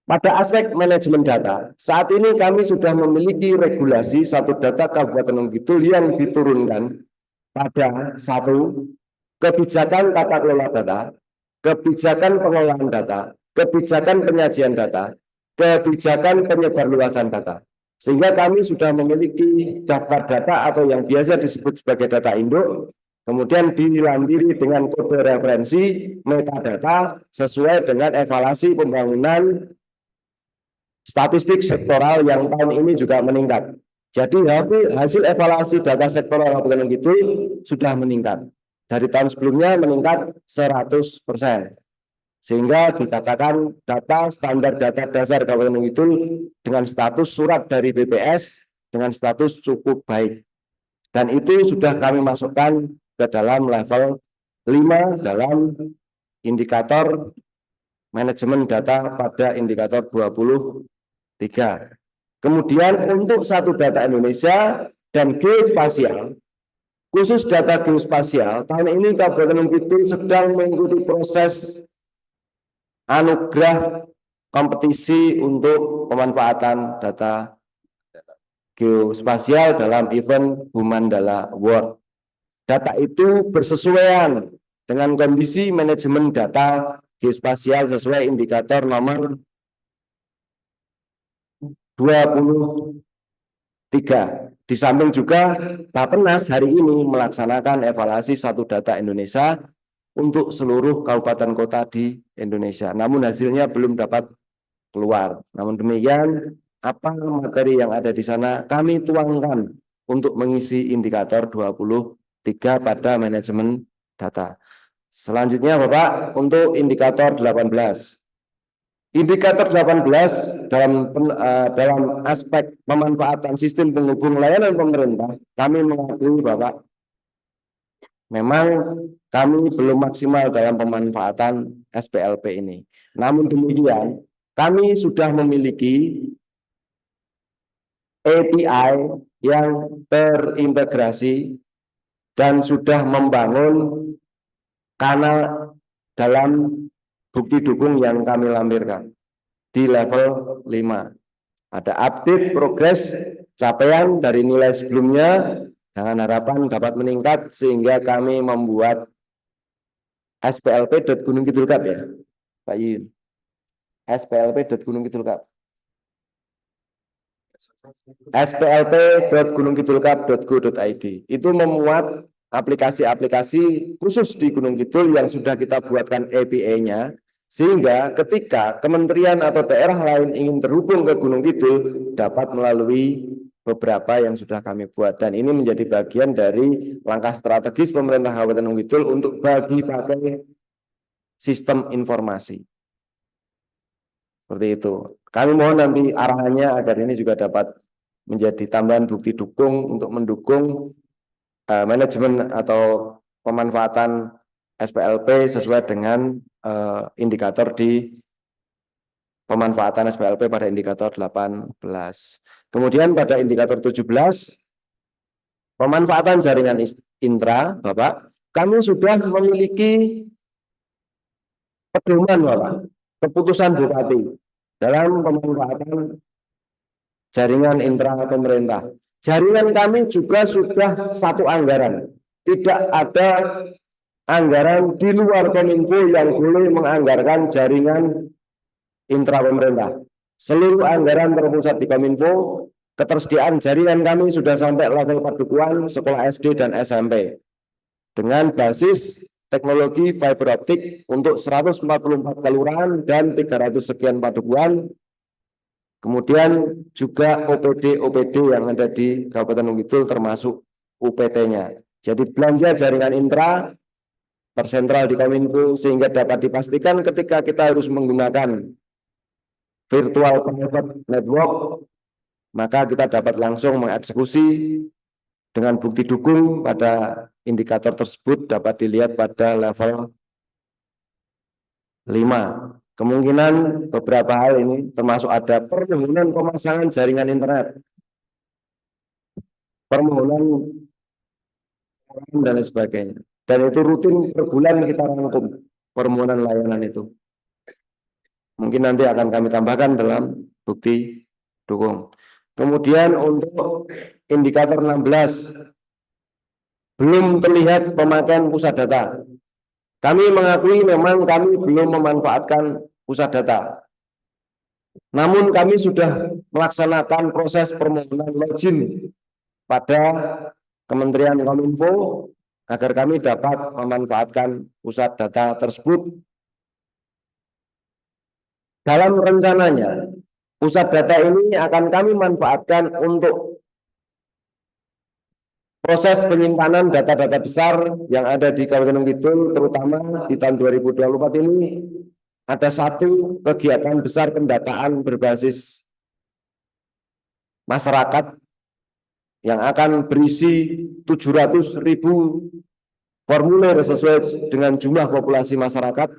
[SPEAKER 1] pada aspek manajemen data, saat ini kami sudah memiliki regulasi satu data Kabupaten Gunung Kidul yang diturunkan pada 1, kebijakan tata kelola data, kebijakan pengelolaan data, kebijakan penyajian data, kebijakan penyebarluasan data. Sehingga kami sudah memiliki daftar data atau yang biasa disebut sebagai data induk, kemudian dilampiri dengan kode referensi metadata sesuai dengan evaluasi pembangunan statistik sektoral yang tahun ini juga meningkat. Jadi hasil evaluasi data sektoral Kabupaten Gunung Kidul sudah meningkat. Dari tahun sebelumnya meningkat 100%. Sehingga dikatakan data standar data dasar Kabupaten Gunung Kidul dengan status surat dari BPS dengan status cukup baik. Dan itu sudah kami masukkan ke dalam level 5 dalam indikator manajemen data pada indikator 23. Kemudian untuk satu data Indonesia dan geospasial, khusus data geospasial, tahun ini Kabupaten Gunung Kidul sedang mengikuti proses anugerah kompetisi untuk pemanfaatan data geospasial dalam event Bumandala Award. Data itu bersesuaian dengan kondisi manajemen data geospasial sesuai indikator nomor 23. Di samping juga Bappenas hari ini melaksanakan evaluasi satu data Indonesia untuk seluruh kabupaten kota di Indonesia. Namun hasilnya belum dapat keluar. Namun demikian, apa materi yang ada di sana kami tuangkan untuk mengisi indikator 23 pada manajemen data. Selanjutnya Bapak, untuk indikator 18. Indikator 18 dalam aspek pemanfaatan sistem penghubung layanan pemerintah, kami mengakui Bapak, memang kami belum maksimal dalam pemanfaatan SPLP ini. Namun demikian, kami sudah memiliki API yang terintegrasi dan sudah membangun kanal dalam bukti dukung yang kami lampirkan di level 5. Ada update progres capaian dari nilai sebelumnya dengan harapan dapat meningkat sehingga kami membuat splp.gunungkidulkap ya Pak Yun. splp.gunungkidulkap. splp.gunungkidulkap.go.id itu memuat aplikasi-aplikasi khusus di Gunung Kidul yang sudah kita buatkan API-nya, sehingga ketika kementerian atau daerah lain ingin terhubung ke Gunung Kidul dapat melalui beberapa yang sudah kami buat, dan ini menjadi bagian dari langkah strategis pemerintah Kabupaten Gunung Kidul untuk bagi pakai sistem informasi. Seperti itu. Kami mohon nanti arahannya agar ini juga dapat menjadi tambahan bukti dukung untuk mendukung manajemen atau pemanfaatan SPLP sesuai dengan indikator di pemanfaatan SPLP pada indikator 18. Kemudian pada indikator 17, pemanfaatan jaringan intra, Bapak, kami sudah memiliki pedoman, Bapak, keputusan Bupati dalam pemanfaatan jaringan intra pemerintah. Jaringan kami juga sudah satu anggaran. Tidak ada anggaran di luar Kominfo yang boleh menganggarkan jaringan intra pemerintah. Seluruh anggaran terpusat di Kominfo. Ketersediaan jaringan kami sudah sampai level padukuan sekolah SD dan SMP dengan basis teknologi fiber optik untuk 144 kelurahan dan 300 sekian padukuan. Kemudian juga OPD yang ada di Kabupaten Gunung Kidul termasuk UPT-nya. Jadi belanja jaringan intra tersentral di Kominfo sehingga dapat dipastikan ketika kita harus menggunakan virtual private network, maka kita dapat langsung mengeksekusi dengan bukti dukung pada indikator tersebut dapat dilihat pada level 5. Kemungkinan beberapa hal ini termasuk ada permohonan pemasangan jaringan internet, permohonan dan lain sebagainya. Dan itu rutin per bulan kita rangkum permohonan layanan itu. Mungkin nanti akan kami tambahkan dalam bukti dukung. Kemudian untuk indikator 16, belum terlihat pemakaian pusat data. Kami mengakui memang kami belum memanfaatkan pusat data. Namun kami sudah melaksanakan proses permohonan login pada Kementerian Kominfo agar kami dapat memanfaatkan pusat data tersebut. Dalam rencananya, pusat data ini akan kami manfaatkan untuk proses penyimpanan data-data besar yang ada di Kabupaten Gunung Kidul, terutama di tahun 2024 ini ada satu kegiatan besar pendataan berbasis masyarakat yang akan berisi 700.000 formulir sesuai dengan jumlah populasi masyarakat,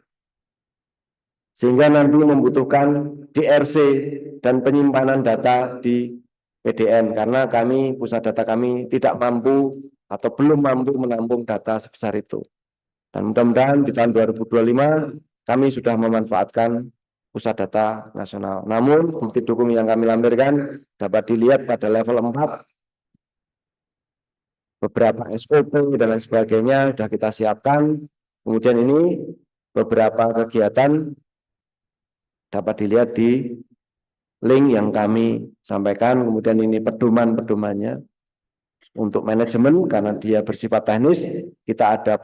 [SPEAKER 1] sehingga nanti membutuhkan DRC dan penyimpanan data di PDN, karena pusat data kami tidak mampu atau belum mampu menampung data sebesar itu. Dan mudah-mudahan di tahun 2025 kami sudah memanfaatkan pusat data nasional. Namun bukti dukung yang kami lampirkan dapat dilihat pada level 4, beberapa SOP dan lain sebagainya sudah kita siapkan. Kemudian ini beberapa kegiatan dapat dilihat di link yang kami sampaikan. Kemudian ini pedoman-pedomannya untuk manajemen, karena dia bersifat teknis, kita ada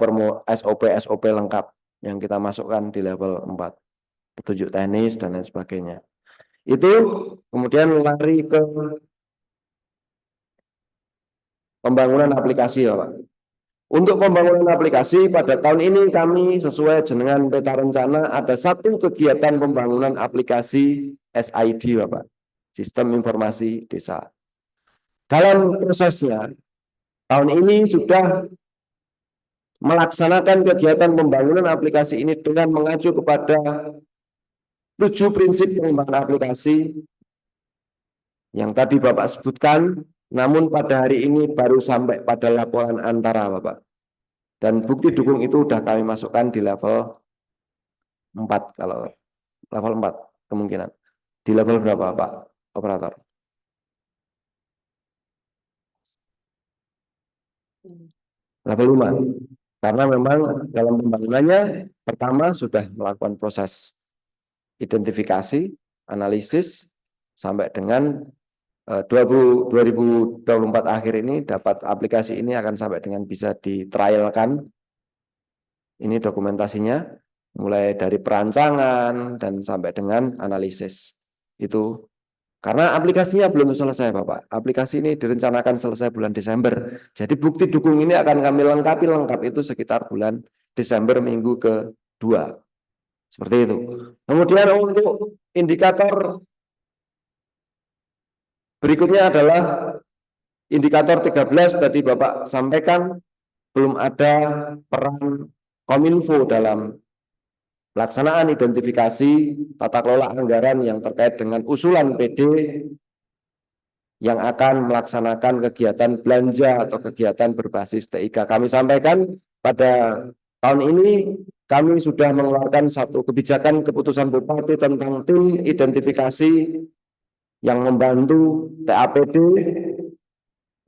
[SPEAKER 1] SOP lengkap yang kita masukkan di level 4, petunjuk teknis dan lain sebagainya. Itu kemudian lari ke pembangunan aplikasi, Bapak. Untuk pembangunan aplikasi pada tahun ini kami sesuai dengan peta rencana ada satu kegiatan pembangunan aplikasi SID, Bapak, Sistem Informasi Desa. Dalam prosesnya tahun ini sudah melaksanakan kegiatan pembangunan aplikasi ini dengan mengacu kepada 7 prinsip pengembangan aplikasi yang tadi Bapak sebutkan, namun pada hari ini baru sampai pada laporan antara, Bapak. Dan bukti dukung itu sudah kami masukkan di level 4, kalau level 4 kemungkinan. Di level berapa, Pak Operator? Level 5. Karena memang dalam pembangunannya pertama sudah melakukan proses identifikasi, analisis, sampai dengan 2024 akhir ini dapat aplikasi ini akan sampai dengan bisa ditrialkan. Ini dokumentasinya, mulai dari perancangan dan sampai dengan analisis. Itu karena aplikasinya belum selesai, Bapak. Aplikasi ini direncanakan selesai bulan Desember. Jadi bukti dukung ini akan kami lengkapi itu sekitar bulan Desember minggu ke-2. Seperti itu. Kemudian untuk indikator berikutnya adalah indikator 13, tadi Bapak sampaikan belum ada peran Kominfo dalam pelaksanaan identifikasi tata kelola anggaran yang terkait dengan usulan PD yang akan melaksanakan kegiatan belanja atau kegiatan berbasis TIK. Kami sampaikan pada tahun ini kami sudah mengeluarkan satu kebijakan keputusan Bupati tentang tim identifikasi yang membantu TAPD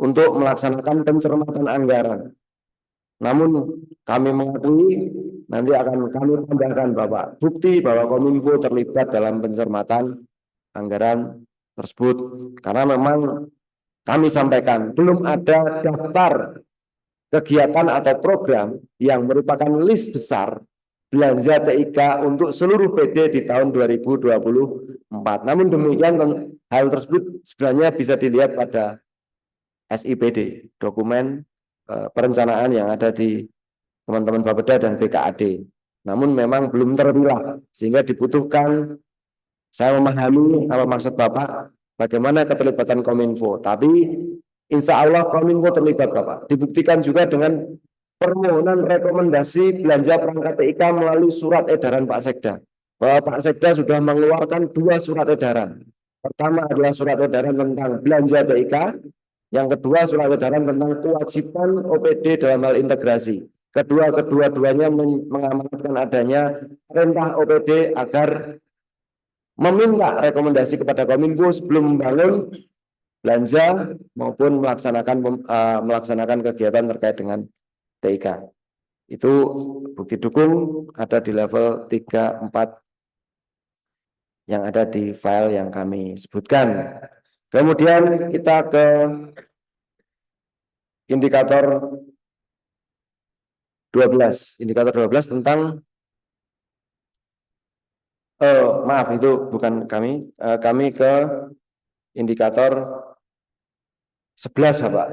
[SPEAKER 1] untuk melaksanakan pencermatan anggaran. Namun kami mengakui nanti akan kami tambahkan, Bapak, bukti bahwa Kominfo terlibat dalam pencermatan anggaran tersebut, karena memang kami sampaikan belum ada daftar kegiatan atau program yang merupakan list besar belanja TIK untuk seluruh PD di tahun 2024. Namun demikian hal tersebut sebenarnya bisa dilihat pada SIPD, dokumen perencanaan yang ada di teman-teman Bapeda dan BKAD. Namun memang belum terpilah, sehingga dibutuhkan, saya memahami apa maksud Bapak, bagaimana keterlibatan Kominfo. Tapi insya Allah Kominfo terlibat, Bapak. Dibuktikan juga dengan permohonan rekomendasi belanja perangkat TIK melalui surat edaran Pak Sekda. Bahwa Pak Sekda sudah mengeluarkan 2 surat edaran. Pertama adalah surat edaran tentang belanja TIK, yang kedua surat edaran tentang kewajiban OPD dalam hal integrasi. Kedua-duanya mengamanatkan adanya perintah OPD agar meminta rekomendasi kepada Kominfo sebelum membangun belanja maupun melaksanakan kegiatan terkait dengan TIK. Itu bukti dukung ada di level 3, 4 yang ada di file yang kami sebutkan. Kemudian kita ke indikator 12. Indikator 12 tentang maaf, itu bukan kami. Kami ke indikator 11, Bapak.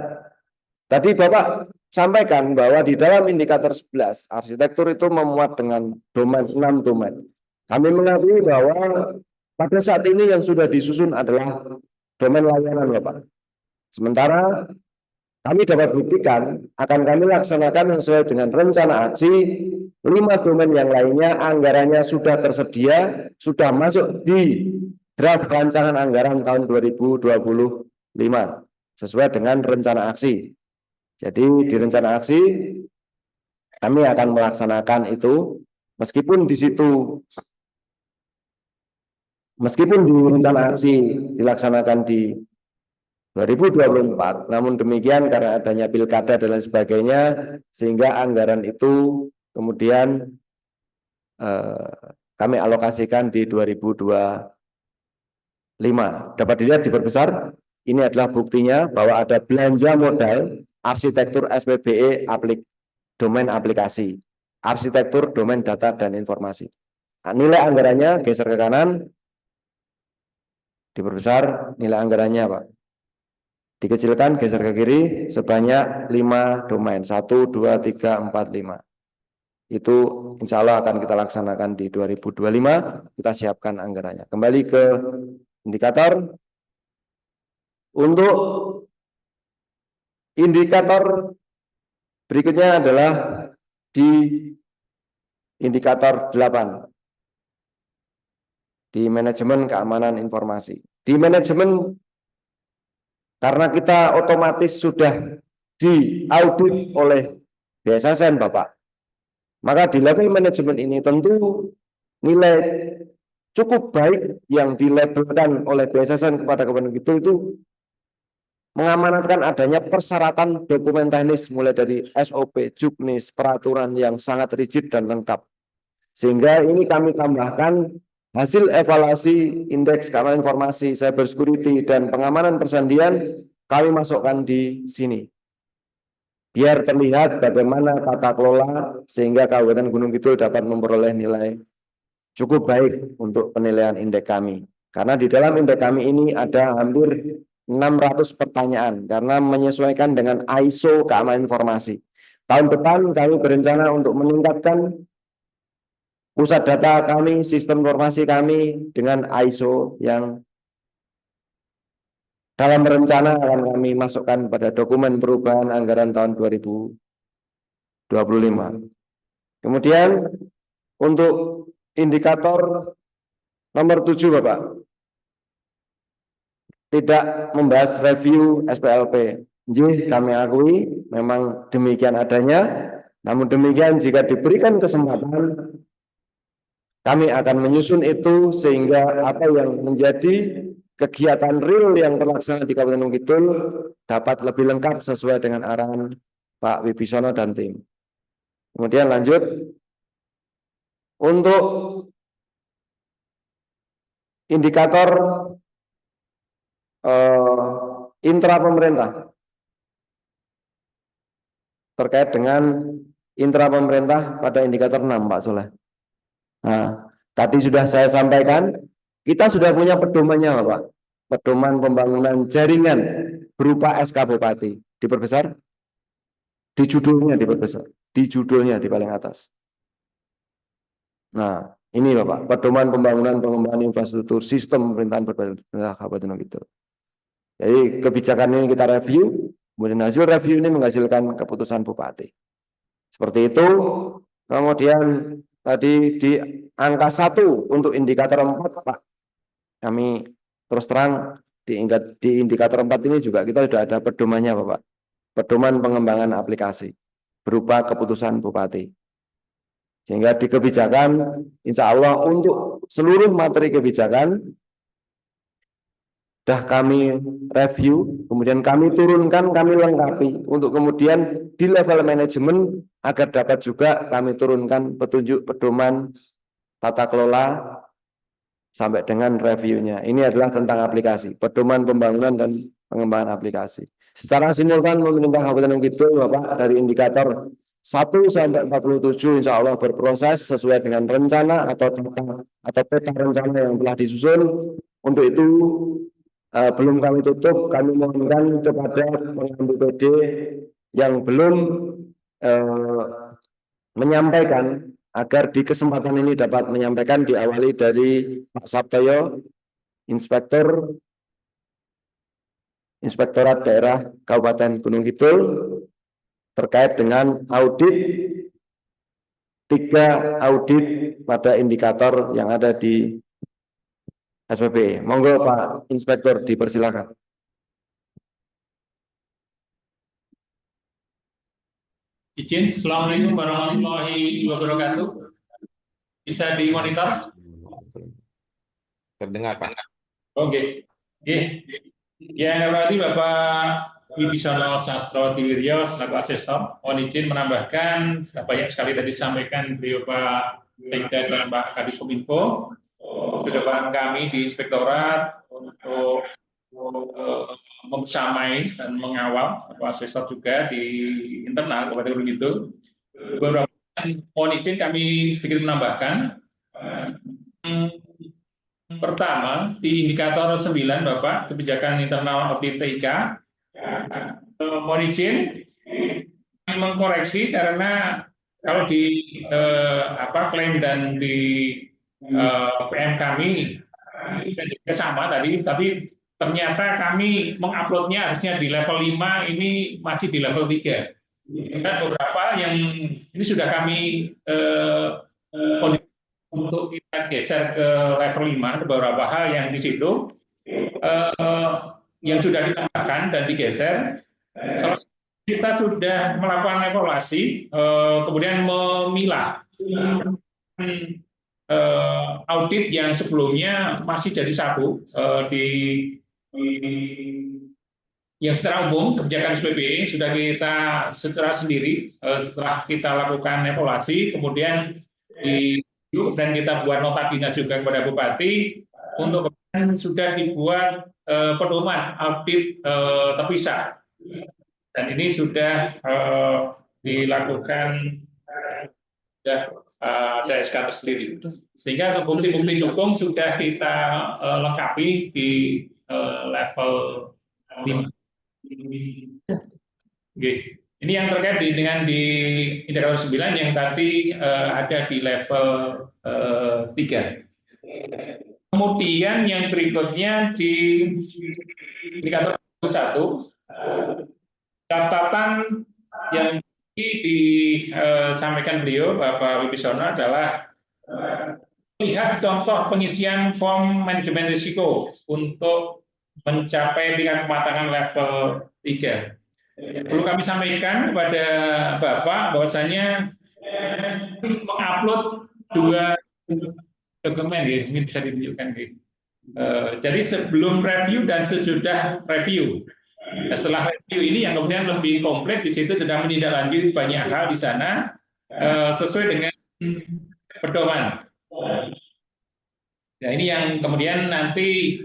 [SPEAKER 1] Tadi Bapak sampaikan bahwa di dalam indikator 11 arsitektur itu memuat dengan domain 6 domain. Kami mengakui bahwa pada saat ini yang sudah disusun adalah domain layanan, Bapak. Sementara Kami dapat buktikan akan kami laksanakan sesuai dengan rencana aksi. 5 domain yang lainnya anggarannya sudah tersedia, sudah masuk di draft rancangan anggaran tahun 2025 sesuai dengan rencana aksi. Jadi di rencana aksi kami akan melaksanakan itu meskipun di rencana aksi dilaksanakan di 2024, namun demikian karena adanya pilkada dan lain sebagainya, sehingga anggaran itu kemudian kami alokasikan di 2025. Dapat dilihat diperbesar, ini adalah buktinya bahwa ada belanja modal arsitektur SPBE domain aplikasi, arsitektur domain data dan informasi. Nah, nilai anggarannya geser ke kanan, diperbesar nilai anggarannya Pak. Dikecilkan, geser ke kiri sebanyak 5 domain. 1, 2, 3, 4, 5. Itu insya Allah akan kita laksanakan di 2025. Kita siapkan anggarannya. Kembali ke indikator. Untuk indikator berikutnya adalah di indikator 8. Di manajemen keamanan informasi. Di manajemen karena kita otomatis sudah diaudit oleh BSSN, Bapak. Maka di level manajemen ini tentu nilai cukup baik yang dilabelkan oleh BSSN kepada Kementerian itu mengamanatkan adanya persyaratan dokumen teknis mulai dari SOP, juknis, peraturan yang sangat rigid dan lengkap. Sehingga ini kami tambahkan hasil evaluasi indeks keamanan informasi, cyber security, dan pengamanan persandian kami masukkan di sini. Biar terlihat bagaimana tata kelola sehingga Kabupaten Gunung Kidul dapat memperoleh nilai cukup baik untuk penilaian indeks kami. Karena di dalam indeks kami ini ada hampir 600 pertanyaan karena menyesuaikan dengan ISO keamanan informasi. Tahun depan kami berencana untuk meningkatkan pusat data kami, sistem informasi kami dengan ISO yang dalam rencana akan kami masukkan pada dokumen perubahan anggaran tahun 2025. Kemudian untuk indikator nomor 7 Bapak, tidak membahas review SPLP. Jadi kami akui memang demikian adanya, namun demikian jika diberikan kesempatan kami akan menyusun itu sehingga apa yang menjadi kegiatan real yang terlaksana di Kabupaten Gunung Kidul dapat lebih lengkap sesuai dengan arahan Pak Wibisono dan tim. Kemudian lanjut untuk indikator intra pemerintah terkait dengan intra pemerintah pada indikator 6 Pak Soleh. Nah, tadi sudah saya sampaikan, kita sudah punya pedomannya Bapak. Pedoman pembangunan jaringan berupa SK Bupati. Diperbesar? Di judulnya diperbesar. Di judulnya di paling atas. Nah, ini Bapak, pedoman pembangunan pengembangan infrastruktur sistem pemerintahan berbasis Kabupaten Gunung Kidul. Jadi kebijakan ini kita review, kemudian hasil review ini menghasilkan keputusan Bupati. Seperti itu. Kemudian tadi di angka 1 untuk indikator 4 Pak, kami terus terang di indikator 4 ini juga kita sudah ada pedomannya Bapak. Pedoman pengembangan aplikasi berupa keputusan Bupati. Sehingga di kebijakan insya Allah untuk seluruh materi kebijakan sudah kami review, kemudian kami turunkan, kami lengkapi untuk kemudian di level manajemen agar dapat juga kami turunkan petunjuk pedoman tata kelola sampai dengan reviewnya. Ini adalah tentang aplikasi, pedoman pembangunan dan pengembangan aplikasi. Secara simultan pemerintah Kabupaten Gunung Kidul Bapak dari indikator 1 sampai 47 insya Allah berproses sesuai dengan rencana atau peta rencana yang telah disusun. Untuk itu belum kami tutup, kami mohonkan kepada pengambil PD yang belum menyampaikan agar di kesempatan ini dapat menyampaikan, diawali dari Pak Sabtoyo, Inspektur Inspektorat Daerah Kabupaten Gunung Kidul terkait dengan audit 3 audit pada indikator yang ada di SPP. Monggo Pak Inspektor dipersilakan.
[SPEAKER 4] Izin, Assalamualaikum warahmatullahi wabarakatuh. Bisa dimonitor?
[SPEAKER 3] Terdengar, Pak.
[SPEAKER 4] Oke. Yang berarti Bapak Wibisono Sastro Diwiryo selaku asesor, mohon izin menambahkan banyak sekali tadi disampaikan beliau Pak Sekda dan Pak Kadis Kominfo. Kedepan kami di Inspektorat untuk membersamai dan mengawal atau asesor juga di internal Kabupaten Gunung Kidul. Beberapa mohon izin kami sedikit menambahkan. Pertama, di indikator 9 Bapak, kebijakan internal audit TIK, mohon izin mengkoreksi karena kalau di klaim dan di PM kami sama tadi, tapi ternyata kami menguploadnya harusnya di level 5, ini masih di level 3. Dan beberapa yang ini sudah kami untuk kita geser ke level 5, ada beberapa hal yang di situ yang sudah ditambahkan dan digeser. Kita sudah melakukan evaluasi, kemudian memilah audit yang sebelumnya masih jadi satu yang secara umum kebijakan SPP sudah kita secara sendiri setelah kita lakukan evaluasi, kemudian dan kita buat nota dinas juga kepada Bupati untuk sudah dibuat pedoman audit terpisah, dan ini sudah dilakukan ada SK tersendiri, sehingga bukti-bukti dukung sudah kita lengkapi di level 5. Ini yang terkait dengan di indikator 9 yang tadi ada di level 3. Kemudian yang berikutnya di indikator 1, catatan yang disampaikan beliau Bapak Wibisono adalah lihat contoh pengisian form manajemen risiko untuk mencapai tingkat kematangan level 3. Perlu kami sampaikan kepada Bapak bahwasanya mengupload 2 dokumen, ini bisa ditunjukkan. Jadi sebelum review dan sesudah review. Setelah review ini yang kemudian lebih komplit, di situ sudah menindaklanjuti banyak hal di sana sesuai dengan pedoman. Nah, ini yang kemudian nanti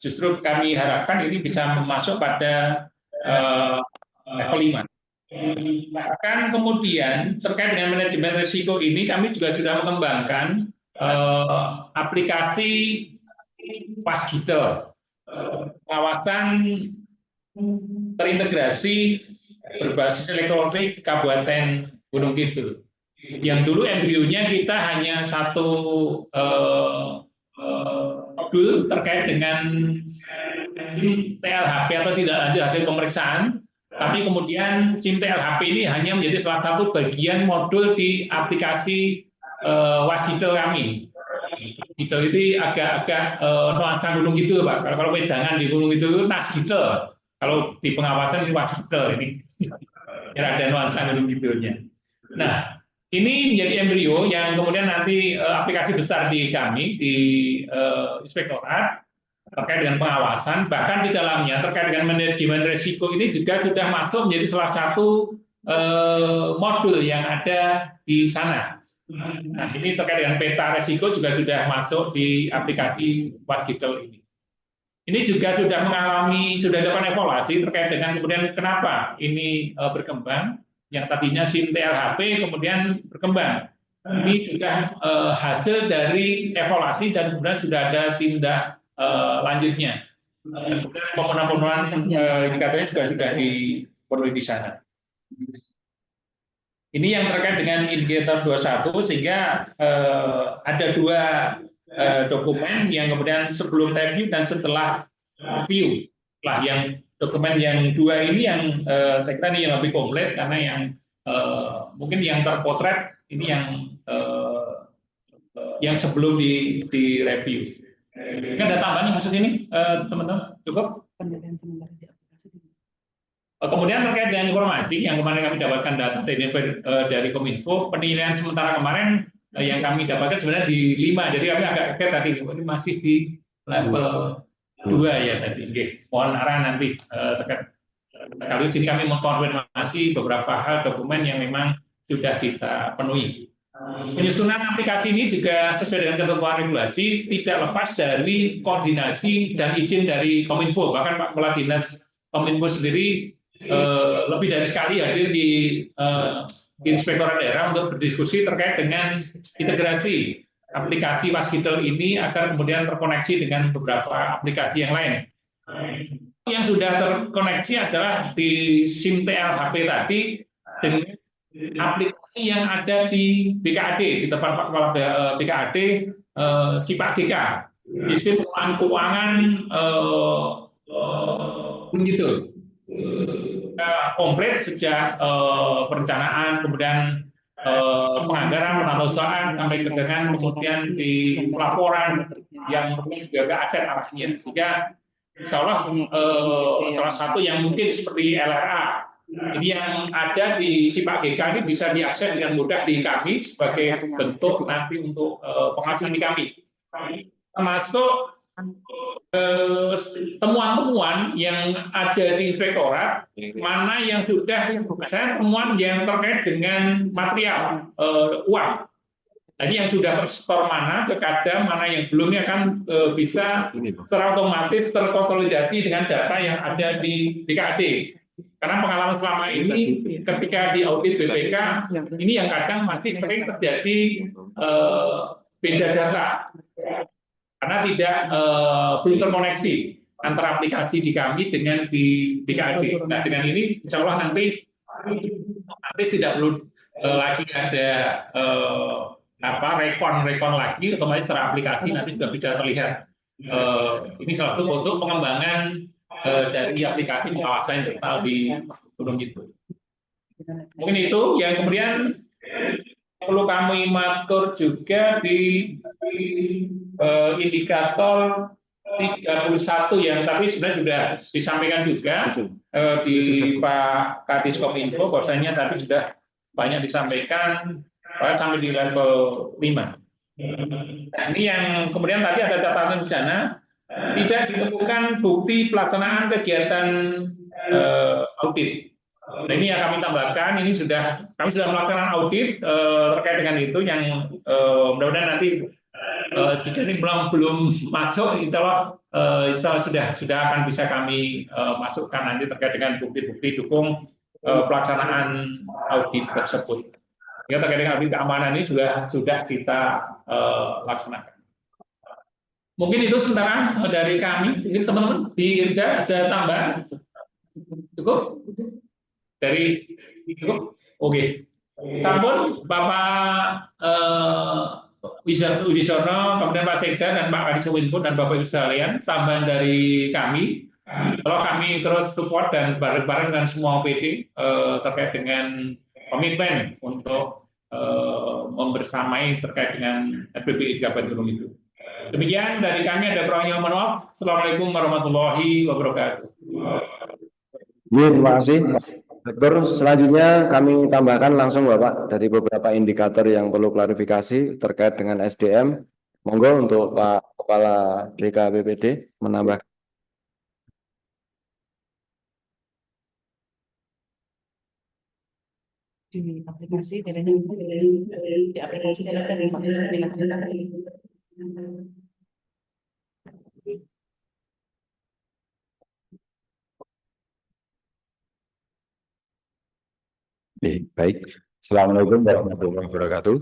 [SPEAKER 4] justru kami harapkan ini bisa masuk pada level 5. Bahkan kemudian terkait dengan manajemen risiko ini kami juga sudah mengembangkan aplikasi Wasgitel, pengawasan terintegrasi berbasis elektronik Kabupaten Gunung Kidul. Yang dulu embrionya kita hanya satu modul terkait dengan TLHP atau tidak lanjut hasil pemeriksaan, tapi kemudian SIM TLHP ini hanya menjadi salah satu bagian modul di aplikasi Wasgitel kami. Wasgitel itu agak-agak nuansa gunung gitu, Pak. Kalau wedangan di gunung itu Nasgitel. Kalau di pengawasan ini Wasgitel ini. Ya, ada nuansa gunung gitunya. Nah, ini menjadi embrio yang kemudian nanti aplikasi besar di kami di Inspektorat terkait dengan pengawasan, bahkan di dalamnya terkait dengan manajemen risiko ini juga sudah masuk menjadi salah satu modul yang ada di sana. Nah, ini terkait dengan peta risiko juga sudah masuk di aplikasi Wasgitel ini. Ini juga sudah dilakukan evaluasi terkait dengan kemudian kenapa ini berkembang. Yang tadinya SIM TLHP kemudian berkembang. Ini sudah hasil dari evaluasi dan kemudian sudah ada tindak lanjutnya. Dan kemudian pemenuhan indikatornya juga sudah dipenuhi di sana. Ini yang terkait dengan indikator 21, sehingga ada 2 dokumen yang kemudian sebelum review dan setelah review. Setelah yang dokumen yang dua ini yang saya kira ini yang lebih komplit karena yang mungkin yang terpotret ini yang sebelum di review. Ini ada tambahan khusus ini, teman-teman, cukup? Kemudian terkait dengan informasi yang kemarin kami dapatkan data dari Kominfo, penilaian sementara kemarin yang kami dapatkan sebenarnya di 5, jadi kami agak kaget tadi, ini masih di level 2 ya tadi. Mohon arahan nanti terkait sekali ini kami mengkonfirmasi beberapa hal dokumen yang memang sudah kita penuhi. Penyusunan aplikasi ini juga sesuai dengan ketentuan regulasi, tidak lepas dari koordinasi dan izin dari Kominfo. Bahkan Pak Kepala Dinas Kominfo sendiri lebih dari sekali hadir di Inspektorat Daerah untuk berdiskusi terkait dengan integrasi aplikasi Waskitel ini agar kemudian terkoneksi dengan beberapa aplikasi yang lain. Yang sudah terkoneksi adalah di SIM TLHP tadi dengan aplikasi yang ada di BKAD, di tempat Pak Kepala BKAD, Sipak GK, sistem keuangan begitu. Komplit sejak perencanaan, kemudian penganggaran, penata sampai dengan kemudian di pelaporan yang mungkin juga ada arahnya, sehingga insya Allah salah satu yang mungkin seperti LRA ini yang ada di Sipak GK ini bisa diakses dengan mudah di kami sebagai bentuk nanti untuk penghasilan di kami, termasuk temuan-temuan yang ada di inspektorat, mana yang sudah temuan yang terkait dengan material uang. Jadi yang sudah tersetor mana ke kadam, mana yang belumnya kan bisa secara otomatis terkonsolidasi dengan data yang ada di BKAD. Karena pengalaman selama ini ketika di audit BPK ini yang kadang masih sering terjadi beda data karena tidak belum terkoneksi antara aplikasi di kami dengan di BKAD. Nah, dengan ini insya Allah nanti tidak perlu lagi ada rekon lagi, otomatis secara aplikasi nanti sudah bisa terlihat. Ini salah satu untuk pengembangan dari aplikasi pengawasan internal di Gunung Kidul. Mungkin itu yang kemudian perlu kami matur juga di indikator 31 yang tadi sebenarnya sudah disampaikan juga di Pak Kadis Kominfo, bahwasanya tadi sudah banyak disampaikan sampai di level 5. Nah, ini yang kemudian tadi ada catatan di sana, tidak ditemukan bukti pelaksanaan kegiatan audit. Nah, ini yang kami tambahkan, kami sudah melakukan audit terkait dengan itu yang mudah-mudahan nanti jika ini belum masuk, insya Allah sudah akan bisa kami masukkan nanti terkait dengan bukti-bukti dukung pelaksanaan audit tersebut. Ya, terkait dengan audit keamanan ini sudah kita laksanakan. Mungkin itu sementara dari kami. Mungkin teman-teman di Irda ada tambahan? Cukup? Cukup? Oke. Sampun Bapak Wibisono, kemudian Pak Sekda dan Pak Kadis Kominfo dan Bapak Ibu sekalian, tambahan dari kami. Setelah kami terus support dan bareng-bareng dengan semua OPD terkait dengan komitmen untuk membersamai terkait dengan SPBI Kabupaten Gunung Kidul. Demikian dari kami, ada kurangnya mohon maaf. Assalamualaikum warahmatullahi wabarakatuh.
[SPEAKER 1] Terima kasih, Dokter. Selanjutnya kami tambahkan langsung Bapak dari beberapa indikator yang perlu klarifikasi terkait dengan SDM. Monggo untuk Pak Kepala DKPPD menambah.
[SPEAKER 5] Di aplikasi dari aplikasi dari
[SPEAKER 2] Baik. Assalamualaikum warahmatullahi wabarakatuh.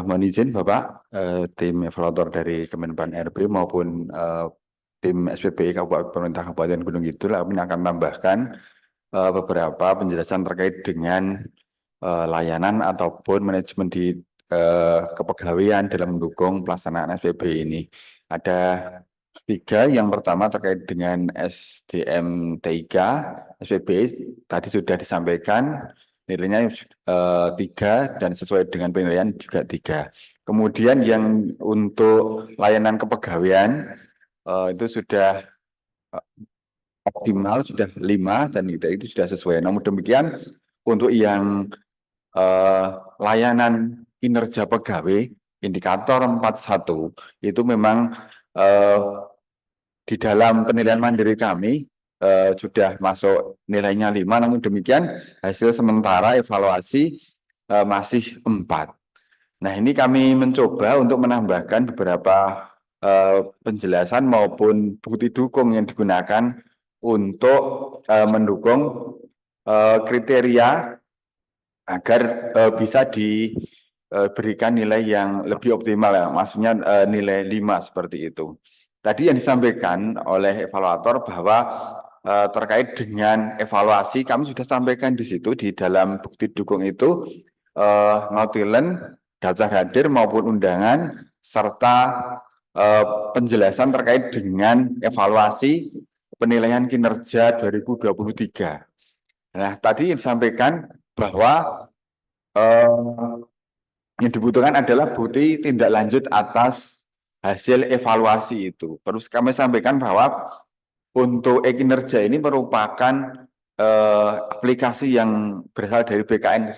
[SPEAKER 2] Mohon izin Bapak, tim evaluator dari Kemenpan RB maupun tim SPBI Pemerintah Kabupaten Gunung Kidul kami akan tambahkan beberapa penjelasan terkait dengan layanan ataupun manajemen di kepegawaian dalam mendukung pelaksanaan SPBI ini. Ada
[SPEAKER 6] tiga. Yang pertama terkait dengan SDM T3, SPB tadi sudah disampaikan nilainya 3 dan sesuai dengan penilaian juga 3. Kemudian yang untuk layanan kepegawaian itu sudah optimal, sudah 5 dan itu sudah sesuai. Namun demikian untuk yang layanan kinerja pegawai indikator 41 itu memang di dalam penilaian mandiri kami sudah masuk nilainya 5, namun demikian hasil sementara evaluasi masih 4. Nah, ini kami mencoba untuk menambahkan beberapa penjelasan maupun bukti dukung yang digunakan untuk mendukung kriteria agar bisa diberikan nilai yang lebih optimal ya, maksudnya nilai 5 seperti itu. Tadi yang disampaikan oleh evaluator bahwa terkait dengan evaluasi kami sudah sampaikan di situ di dalam bukti dukung itu notulen, daftar hadir maupun undangan serta penjelasan terkait dengan evaluasi penilaian kinerja 2023. Nah, tadi yang disampaikan bahwa yang dibutuhkan adalah bukti tindak lanjut atas hasil evaluasi itu. Terus kami sampaikan bahwa untuk e-kinerja ini merupakan aplikasi yang berasal dari BKN.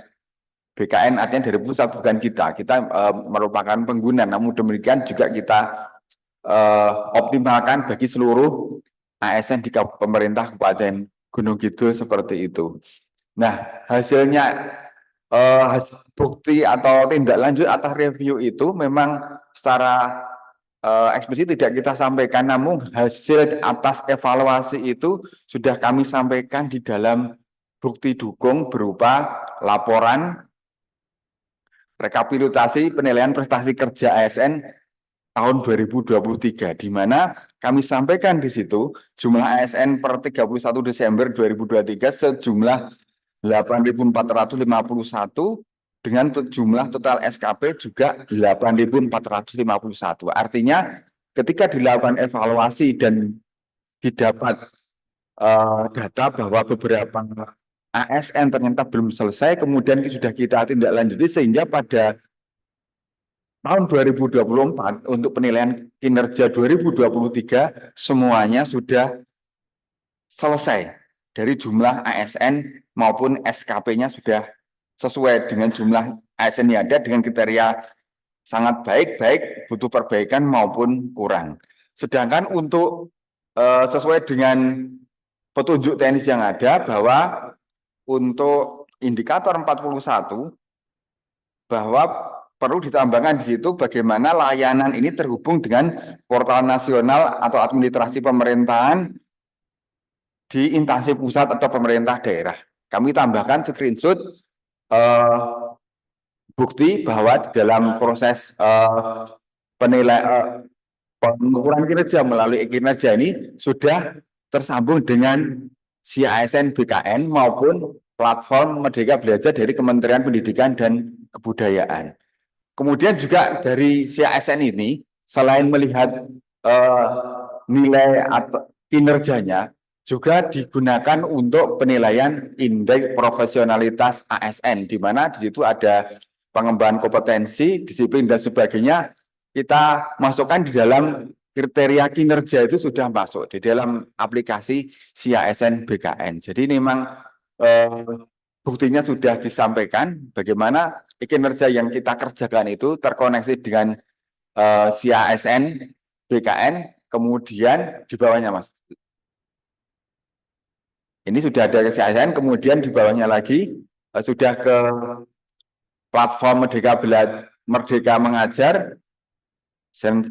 [SPEAKER 6] BKN artinya dari pusat, bukan kita. Kita merupakan pengguna, namun demikian juga kita optimalkan bagi seluruh ASN di pemerintah Kabupaten Gunung Kidul seperti itu. Nah, hasilnya bukti atau tindak lanjut atas review itu memang secara eksplisit tidak kita sampaikan, namun hasil atas evaluasi itu sudah kami sampaikan di dalam bukti dukung berupa laporan rekapitulasi penilaian prestasi kerja ASN tahun 2023, di mana kami sampaikan di situ jumlah ASN per 31 Desember 2023 sejumlah 8.451 dengan jumlah total SKP juga 8.451. Artinya ketika dilakukan evaluasi dan didapat data bahwa beberapa ASN ternyata belum selesai, kemudian sudah kita tindak lanjuti sehingga pada tahun 2024 untuk penilaian kinerja 2023 semuanya sudah selesai dari jumlah ASN maupun SKP-nya sudah sesuai dengan jumlah ASN yang ada dengan kriteria sangat baik, butuh perbaikan maupun kurang. Sedangkan untuk sesuai dengan petunjuk teknis yang ada bahwa untuk indikator 41 bahwa perlu ditambahkan di situ bagaimana layanan ini terhubung dengan portal nasional atau administrasi pemerintahan di instansi pusat atau pemerintah daerah. Kami tambahkan screenshot bukti bahwa di dalam proses penilaian pengukuran kinerja melalui kinerja ini sudah tersambung dengan si ASN BKN maupun platform Merdeka Belajar dari Kementerian Pendidikan dan Kebudayaan. Kemudian juga dari si ASN ini selain melihat nilai atau kinerjanya juga digunakan untuk penilaian indeks profesionalitas ASN, di mana di situ ada pengembangan kompetensi, disiplin dan sebagainya. Kita masukkan di dalam kriteria kinerja itu sudah masuk di dalam aplikasi si ASN BKN. Jadi memang buktinya sudah disampaikan bagaimana kinerja yang kita kerjakan itu terkoneksi dengan si ASN BKN, kemudian di bawahnya Mas. Ini sudah ada ke si ASN, kemudian di bawahnya lagi sudah ke platform Merdeka Mengajar.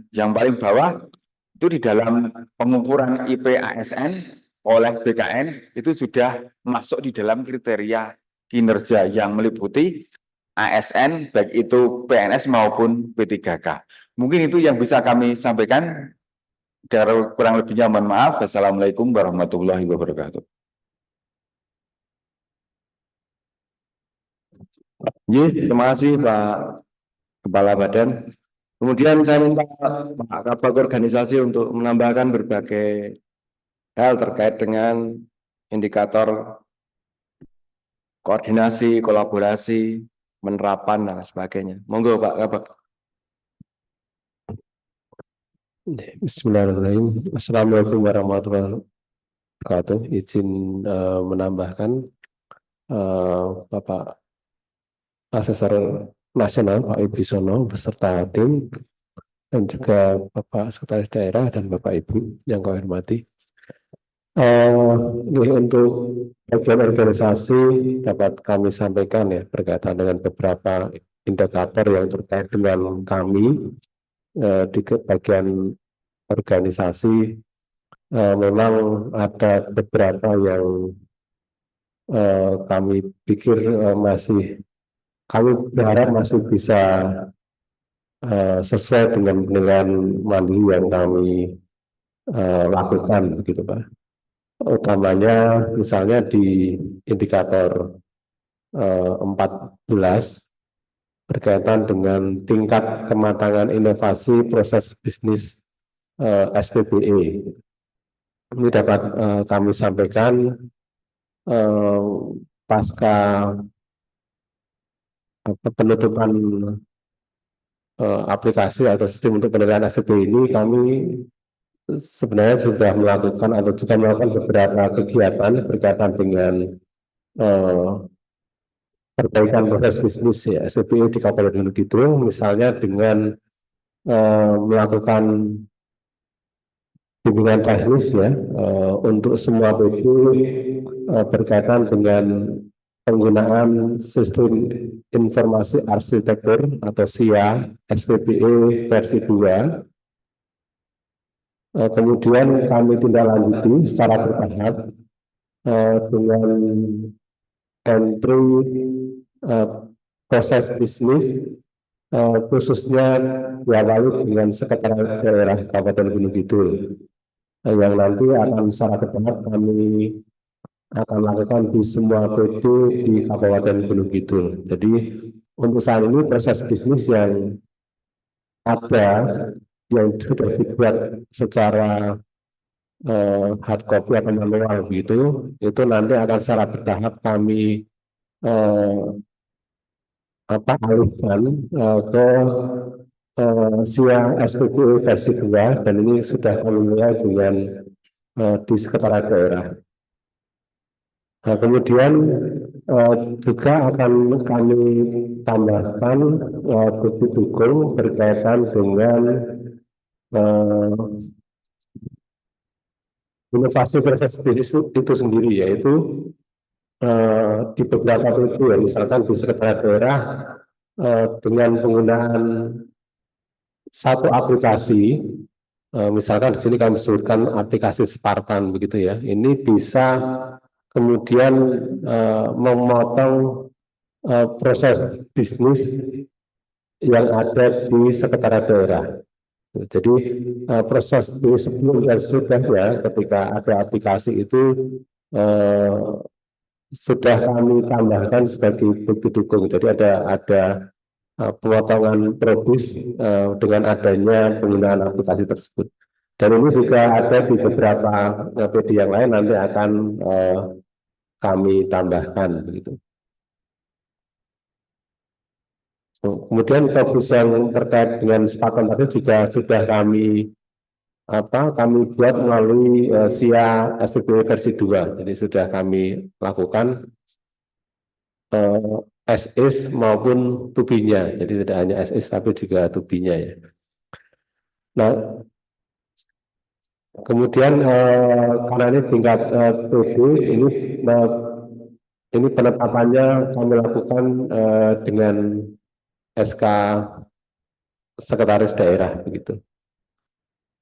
[SPEAKER 6] Yang paling bawah itu di dalam pengukuran IP ASN oleh BKN itu sudah masuk di dalam kriteria kinerja yang meliputi ASN baik itu PNS maupun P3K. Mungkin itu yang bisa kami sampaikan. Kurang lebihnya mohon maaf. Wassalamualaikum warahmatullahi wabarakatuh.
[SPEAKER 1] Terima kasih Pak Kepala Badan. Kemudian saya minta Pak Kabag Organisasi untuk menambahkan berbagai hal terkait dengan indikator koordinasi, kolaborasi, penerapan, dan sebagainya. Monggo Pak Kabag.
[SPEAKER 7] Bismillahirrahmanirrahim. Assalamualaikum warahmatullahi wabarakatuh. Izin menambahkan Bapak Asesor Nasional Pak Ibisono beserta tim dan juga Bapak Sekretaris Daerah dan Bapak Ibu yang kami hormati. Ini untuk bagian organisasi dapat kami sampaikan ya berkaitan dengan beberapa indikator yang terkait dengan kami di bagian organisasi. Memang ada beberapa yang kami pikir kami berharap masih bisa sesuai dengan penilaian mandiri yang kami lakukan begitu Pak. Utamanya misalnya di indikator 14 berkaitan dengan tingkat kematangan inovasi proses bisnis SPBE. Ini dapat kami sampaikan pasca penutupan aplikasi atau sistem untuk penilaian SPBE ini, kami sebenarnya sudah melakukan atau juga melakukan beberapa kegiatan berkaitan dengan perbaikan proses bisnis ya, SPBE di Kabupaten Gunung Kidul, misalnya dengan melakukan bimbingan teknis ya untuk semua PD berkaitan dengan penggunaan sistem informasi arsitektur atau SIA SPBE versi 2. Kemudian kami tindak lanjuti secara bertahap dengan entry proses bisnis khususnya diawali dengan Sekretariat Daerah Kabupaten Gunung Kidul yang nanti akan secara bertahap kami akan lakukan di semua PD di Kabupaten Gunung Kidul. Jadi untuk saat ini proses bisnis yang ada yang sudah dibuat secara hard copy atau manual begitu, itu nanti akan secara bertahap kami alihkan ke SIA SPBE versi 2 dan ini sudah kami mulai dengan di Sekretariat Daerah. Nah, kemudian juga akan kami tambahkan bukti dukung berkaitan dengan inovasi proses bisnis itu sendiri, yaitu di beberapa PD ya, misalkan di Sekretariat Daerah dengan penggunaan satu aplikasi, misalkan di sini kami sebutkan aplikasi Spartan begitu ya, ini bisa kemudian memotong proses bisnis yang ada di Sekretariat Daerah. Jadi proses sebelum dan sudah ya ketika ada aplikasi itu sudah kami tambahkan sebagai bukti dukung. Jadi ada pemotongan probis dengan adanya penggunaan aplikasi tersebut. Dan ini juga ada di beberapa PD yang lain nanti akan kami tambahkan begitu. Kemudian probis yang terkait dengan Spartan tadi juga sudah kami buat melalui SIA SPBE versi 2. Jadi sudah kami lakukan SIS maupun tubinya. Jadi tidak hanya SIS tapi juga tubinya ya. Nah, kemudian karena ini tingkat PD ini penetapannya kami lakukan dengan SK Sekretaris Daerah begitu.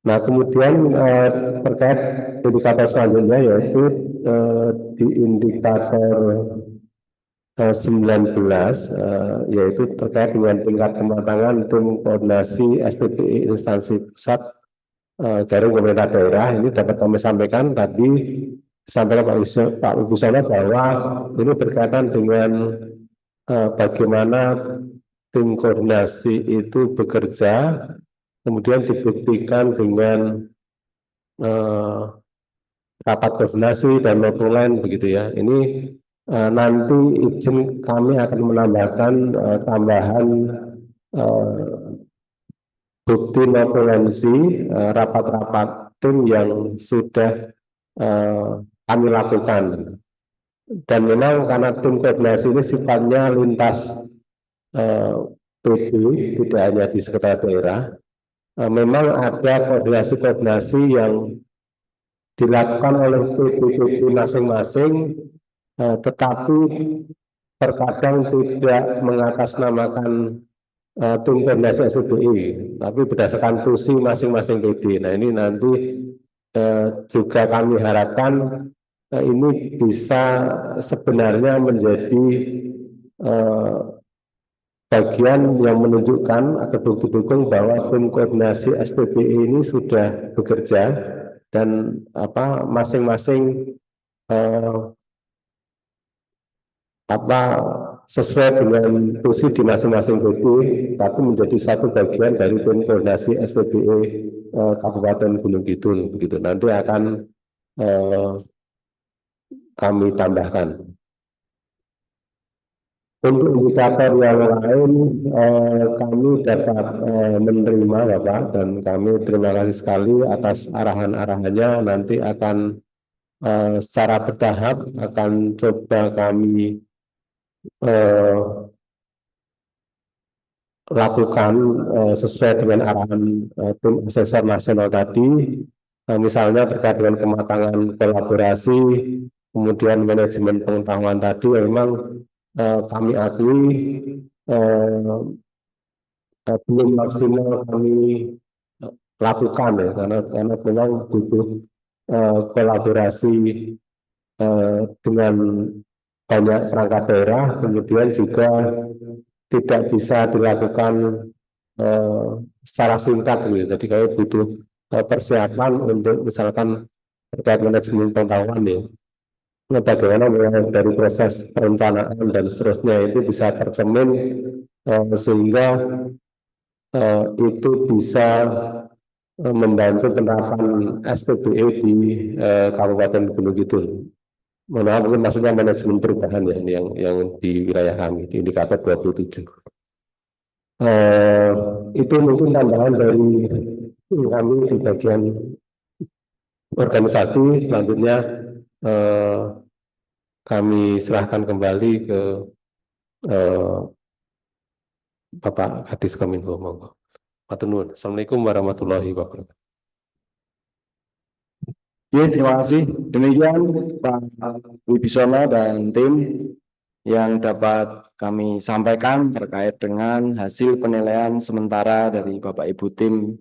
[SPEAKER 7] Nah, kemudian terkait indikator selanjutnya yaitu di indikator 19 yaitu terkait dengan tingkat kematangan tim koordinasi SPBE instansi pusat garing pemerintah daerah. Ini dapat kami sampaikan tadi disampaikan Pak Wibisono bahwa ini berkaitan dengan bagaimana tim koordinasi itu bekerja, kemudian dibuktikan dengan rapat koordinasi dan notulen begitu ya. Ini nanti izin kami akan menambahkan tambahan bukti notulensi rapat-rapat tim yang sudah kami lakukan. Dan memang karena tim koordinasi ini sifatnya lintas PD, tidak hanya di sekretariat daerah, memang ada koordinasi-koordinasi yang dilakukan oleh PD-PD masing-masing, tetapi terkadang tidak mengatasnamakan tim koordinasi SPBI, tapi berdasarkan tusi masing-masing PD. Nah ini nanti juga kami harapkan ini bisa sebenarnya menjadi bagian yang menunjukkan atau bukti dukung bahwa tim koordinasi SPBI ini sudah bekerja dan masing-masing sesuai dengan tusi di masing-masing PD, tapi menjadi satu bagian dari tim koordinasi SPBI Kabupaten Gunung Kidul begitu. Nanti akan kami tambahkan. Untuk indikator yang lain kami dapat menerima Bapak, dan kami terima kasih sekali atas arahan-arahannya. Nanti akan secara bertahap akan coba kami lakukan sesuai dengan arahan tim asesor nasional tadi, misalnya terkait dengan kematangan kolaborasi, kemudian manajemen pengetahuan tadi, memang kami akui belum maksimal kami lakukan ya, karena memang butuh kolaborasi dengan banyak perangkat daerah, kemudian juga tidak bisa dilakukan secara singkat gitu. Jadi kami butuh persiapan untuk misalkan terkait manajemen pengetahuan ya. Nah, bagaimana mulai dari proses perencanaan dan seterusnya itu bisa tercermin sehingga itu bisa membantu penerapan SPBE di Kabupaten Gunung Kidul. Mungkin maksudnya manajemen perubahan ya, ini yang di wilayah kami di indikator 27. Itu mungkin tambahan dari kami di bagian organisasi. Selanjutnya kami serahkan kembali ke Bapak Kadis Kominfo. Monggo. Assalamualaikum warahmatullahi wabarakatuh.
[SPEAKER 1] Ya, terima kasih. Demikian Pak Wibisono dan tim yang dapat kami sampaikan terkait dengan hasil penilaian sementara dari Bapak Ibu tim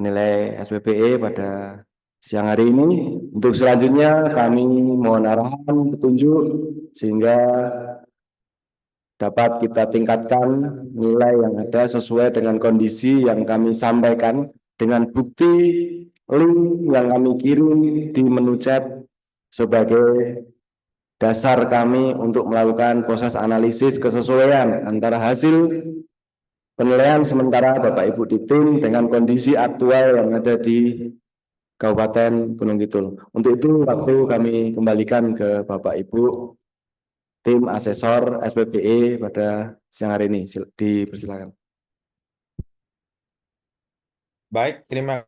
[SPEAKER 1] penilai SPBE pada siang hari ini. Untuk selanjutnya kami mohon arahan petunjuk sehingga dapat kita tingkatkan nilai yang ada sesuai dengan kondisi yang kami sampaikan dengan bukti link yang kami kirim di menu chat sebagai dasar kami untuk melakukan proses analisis kesesuaian antara hasil penilaian sementara Bapak Ibu di tim dengan kondisi aktual yang ada di Kabupaten Gunung Kidul. Untuk itu waktu kami kembalikan ke Bapak Ibu tim asesor SPBE pada siang hari ini. Dipersilakan.
[SPEAKER 3] Baik, terima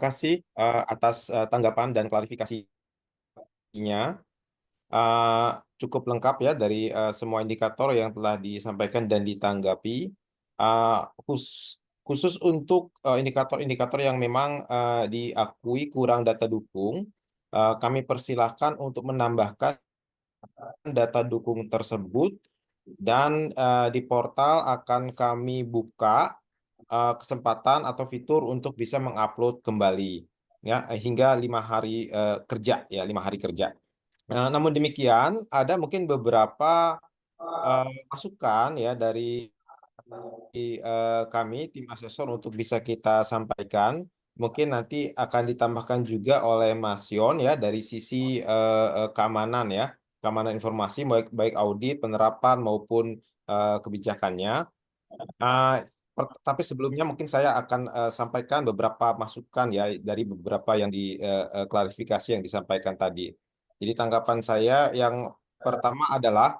[SPEAKER 3] kasih atas tanggapan dan klarifikasinya. Cukup lengkap ya dari semua indikator yang telah disampaikan dan ditanggapi. Khusus untuk indikator-indikator yang memang diakui kurang data dukung, kami persilahkan untuk menambahkan data dukung tersebut, dan di portal akan kami buka kesempatan atau fitur untuk bisa mengupload kembali ya hingga 5 hari kerja ya, 5 hari kerja. Namun demikian ada mungkin beberapa masukan ya dari kami tim asesor untuk bisa kita sampaikan. Mungkin nanti akan ditambahkan juga oleh Mas Yon ya dari sisi keamanan ya, keamanan informasi baik audit, penerapan maupun kebijakannya. Tapi sebelumnya mungkin saya akan sampaikan beberapa masukan ya dari beberapa yang klarifikasi yang disampaikan tadi. Jadi tanggapan saya yang pertama adalah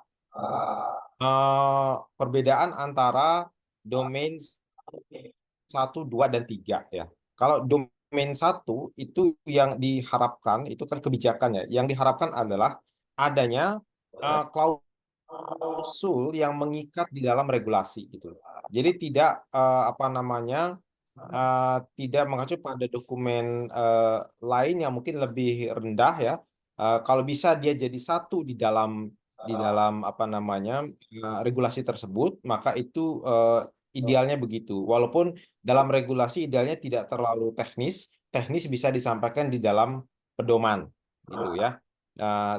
[SPEAKER 3] perbedaan antara domain 1, 2, dan 3 ya. Kalau domain 1 itu yang diharapkan, itu kan kebijakan ya. Yang diharapkan adalah adanya klausul yang mengikat di dalam regulasi gitu. Jadi tidak tidak mengacu pada dokumen lain yang mungkin lebih rendah ya. Kalau bisa dia jadi satu di dalam regulasi tersebut, maka itu idealnya begitu. Walaupun dalam regulasi idealnya tidak terlalu teknis bisa disampaikan di dalam pedoman gitu ya.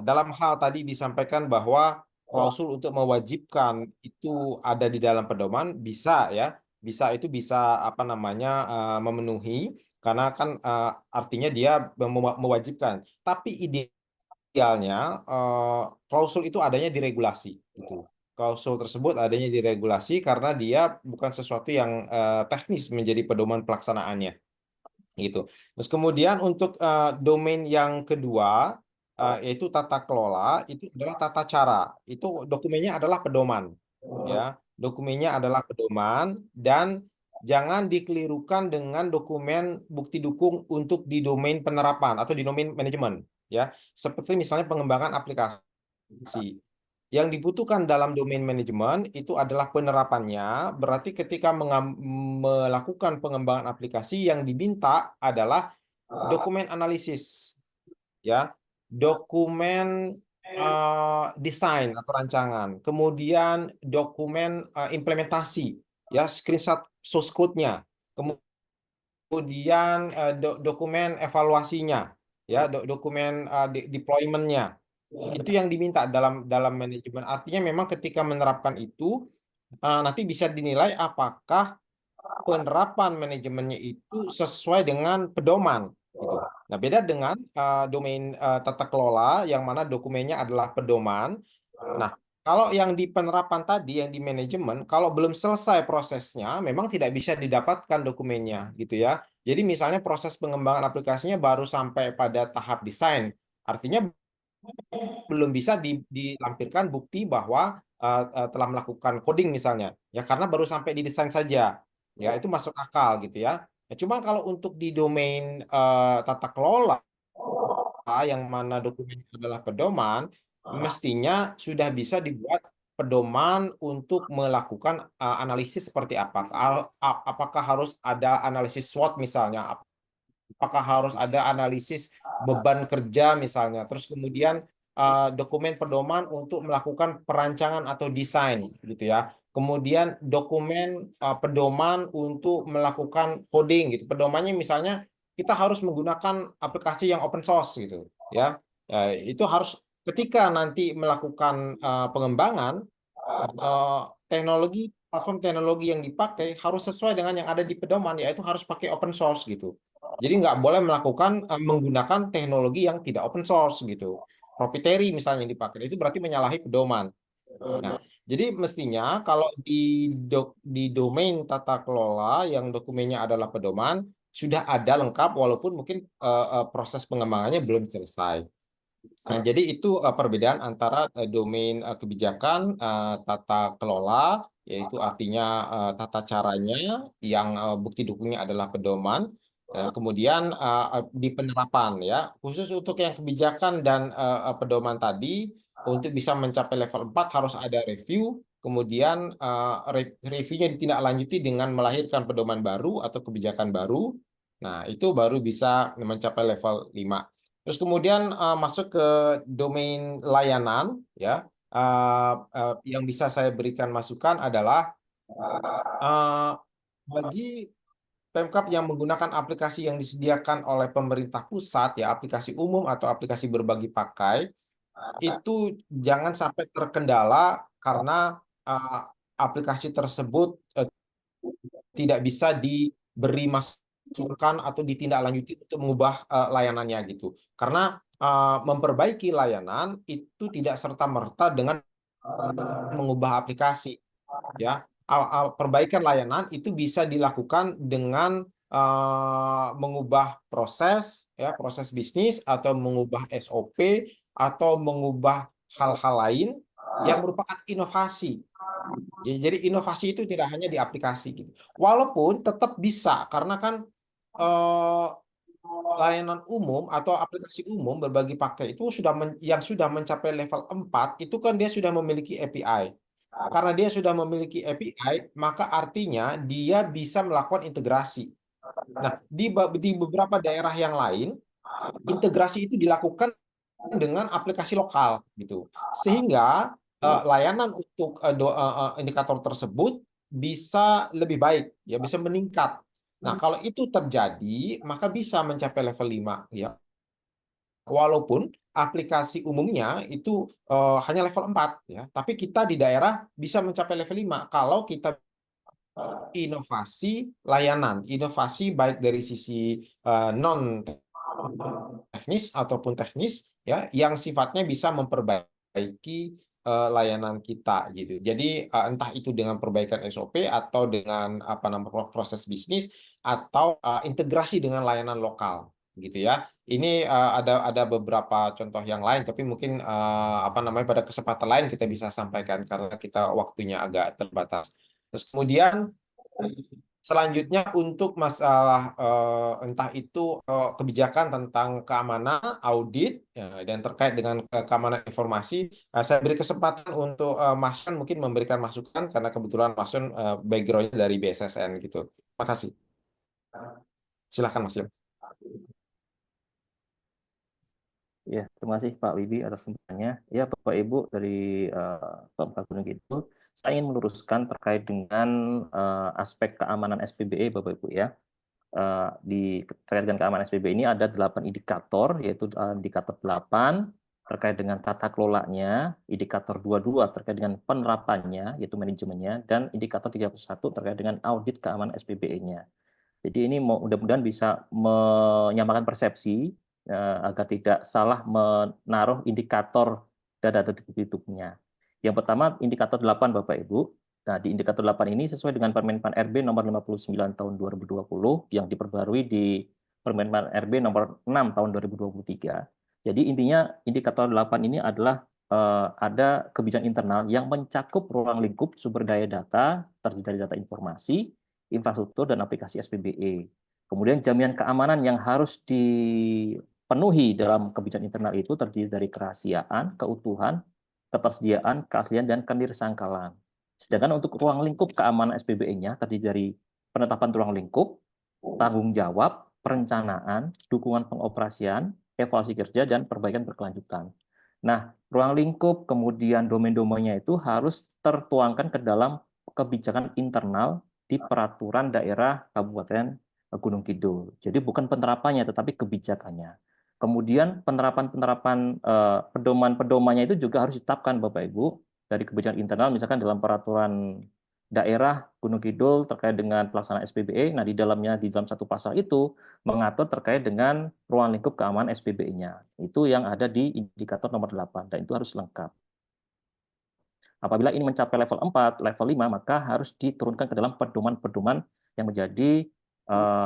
[SPEAKER 3] Dalam hal tadi disampaikan bahwa klausul untuk mewajibkan itu ada di dalam pedoman bisa ya. Bisa memenuhi karena kan artinya dia mewajibkan. Tapi idealnya klausul itu adanya di regulasi gitu. Klausul tersebut adanya di regulasi karena dia bukan sesuatu yang teknis menjadi pedoman pelaksanaannya gitu. Terus kemudian untuk domain yang kedua yaitu tata kelola, itu adalah tata cara. Itu dokumennya adalah pedoman ya. Dokumennya adalah pedoman dan jangan dikelirukan dengan dokumen bukti dukung untuk di domain penerapan atau di domain manajemen ya. Seperti misalnya pengembangan aplikasi. Yang dibutuhkan dalam domain manajemen itu adalah penerapannya. Berarti ketika melakukan pengembangan aplikasi yang diminta adalah dokumen analisis ya, dokumen desain atau rancangan, kemudian dokumen implementasi ya, screenshot source code-nya, kemudian dokumen evaluasinya ya, dokumen deployment-nya. Itu yang diminta dalam manajemen. Artinya memang ketika menerapkan itu nanti bisa dinilai apakah penerapan manajemennya itu sesuai dengan pedoman gitu. Nah, beda dengan domain tata kelola yang mana dokumennya adalah pedoman. Nah, kalau yang di penerapan tadi, yang di manajemen, kalau belum selesai prosesnya, memang tidak bisa didapatkan dokumennya gitu ya. Jadi misalnya proses pengembangan aplikasinya baru sampai pada tahap desain. Artinya belum bisa dilampirkan bukti bahwa telah melakukan coding misalnya ya, karena baru sampai di desain saja ya, itu masuk akal gitu ya. Cuma kalau untuk di domain tata kelola yang mana dokumennya adalah pedoman, mestinya sudah bisa dibuat pedoman untuk melakukan analisis seperti apa. Apakah harus ada analisis SWOT misalnya, apakah harus ada analisis beban kerja misalnya, terus kemudian dokumen pedoman untuk melakukan perancangan atau desain gitu ya, kemudian dokumen pedoman untuk melakukan coding gitu. Pedomannya misalnya kita harus menggunakan aplikasi yang open source gitu ya. Itu harus ketika nanti melakukan pengembangan platform teknologi yang dipakai harus sesuai dengan yang ada di pedoman, yaitu harus pakai open source gitu. Jadi nggak boleh menggunakan teknologi yang tidak open source gitu. Proprietary misalnya yang dipakai, itu berarti menyalahi pedoman. Nah, jadi mestinya kalau di domain tata kelola yang dokumennya adalah pedoman, sudah ada lengkap walaupun mungkin proses pengembangannya belum selesai. Nah, jadi itu perbedaan antara domain kebijakan tata kelola, yaitu artinya tata caranya yang bukti dukungnya adalah pedoman. Kemudian di penerapan ya, khusus untuk yang kebijakan dan pedoman tadi, untuk bisa mencapai level 4 harus ada review, kemudian reviewnya ditindaklanjuti dengan melahirkan pedoman baru atau kebijakan baru. Nah, itu baru bisa mencapai level 5. Terus kemudian masuk ke domain layanan ya, yang bisa saya berikan masukan adalah bagi Pemkab yang menggunakan aplikasi yang disediakan oleh pemerintah pusat ya, aplikasi umum atau aplikasi berbagi pakai, itu jangan sampai terkendala karena aplikasi tersebut tidak bisa diberi masukan atau ditindaklanjuti untuk mengubah layanannya gitu. Karena memperbaiki layanan itu tidak serta-merta dengan mengubah aplikasi. ya, perbaikan layanan itu bisa dilakukan dengan mengubah proses, ya, proses bisnis, atau mengubah SOP, atau mengubah hal-hal lain yang merupakan inovasi. Jadi inovasi itu tidak hanya di aplikasi gitu. Walaupun tetap bisa, karena kan eh, layanan umum atau aplikasi umum berbagi pakai itu yang sudah mencapai level 4 itu kan dia sudah memiliki API. Karena dia sudah memiliki API, maka artinya dia bisa melakukan integrasi. Nah, di beberapa daerah yang lain, integrasi itu dilakukan dengan aplikasi lokal gitu. Sehingga layanan untuk indikator tersebut bisa lebih baik, ya, bisa meningkat. Nah, kalau itu terjadi, maka bisa mencapai level 5, ya. Walaupun aplikasi umumnya itu hanya level 4, ya, tapi kita di daerah bisa mencapai level 5 kalau kita inovasi layanan, inovasi baik dari sisi non teknis ataupun teknis, ya, yang sifatnya bisa memperbaiki layanan kita gitu. Jadi entah itu dengan perbaikan SOP atau dengan apa namanya proses bisnis, atau integrasi dengan layanan lokal gitu ya. Ini ada beberapa contoh yang lain, tapi mungkin apa namanya pada kesempatan lain kita bisa sampaikan karena kita waktunya agak terbatas. Terus kemudian selanjutnya untuk masalah entah itu kebijakan tentang keamanan, audit, ya, dan terkait dengan keamanan informasi, saya beri kesempatan untuk Mas Yan mungkin memberikan masukan karena kebetulan Mas Yan background-nya dari BSSN gitu. Terima kasih. Silakan Mas Yan.
[SPEAKER 8] Ya, terima kasih Pak Wibi atas sampaiannya. Ya, Bapak Ibu dari Pemkab Gunung Kidul, saya ingin meluruskan terkait dengan aspek keamanan SPBE, Bapak Ibu ya. Terkait dengan keamanan SPBE ini ada 8 indikator, yaitu indikator 8 terkait dengan tata kelolanya, indikator 22 terkait dengan penerapannya, yaitu manajemennya, dan indikator 31 terkait dengan audit keamanan SPBE-nya. Jadi ini mudah-mudahan bisa menyamakan persepsi agar tidak salah menaruh indikator data hitungannya. Yang pertama indikator 8 Bapak Ibu. Nah, di indikator 8 ini sesuai dengan Permenpan RB nomor 59 tahun 2020 yang diperbarui di Permenpan RB nomor 6 tahun 2023. Jadi intinya indikator 8 ini adalah ada kebijakan internal yang mencakup ruang lingkup sumber daya data, terdiri dari data informasi, infrastruktur, dan aplikasi SPBE. Kemudian jaminan keamanan yang harus dipenuhi dalam kebijakan internal itu terdiri dari kerahasiaan, keutuhan, ketersediaan, keaslian, dan kenirsangkalan. Sedangkan untuk ruang lingkup keamanan SPBE-nya terdiri dari penetapan ruang lingkup, tanggung jawab, perencanaan, dukungan pengoperasian, evaluasi kerja, dan perbaikan berkelanjutan. Nah, ruang lingkup kemudian domain-domainnya itu harus tertuangkan ke dalam kebijakan internal di peraturan daerah Kabupaten Gunung Kidul. Jadi bukan penerapannya, tetapi kebijakannya. Kemudian penerapan-penerapan pedoman-pedomannya itu juga harus ditetapkan Bapak Ibu dari kebijakan internal, misalkan dalam peraturan daerah Gunung Kidul terkait dengan pelaksanaan SPBE. Nah, di dalam satu pasal itu mengatur terkait dengan ruang lingkup keamanan SPBE-nya. Itu yang ada di indikator nomor 8 dan itu harus lengkap. Apabila ini mencapai level 4, level 5, maka harus diturunkan ke dalam pedoman-pedoman yang menjadi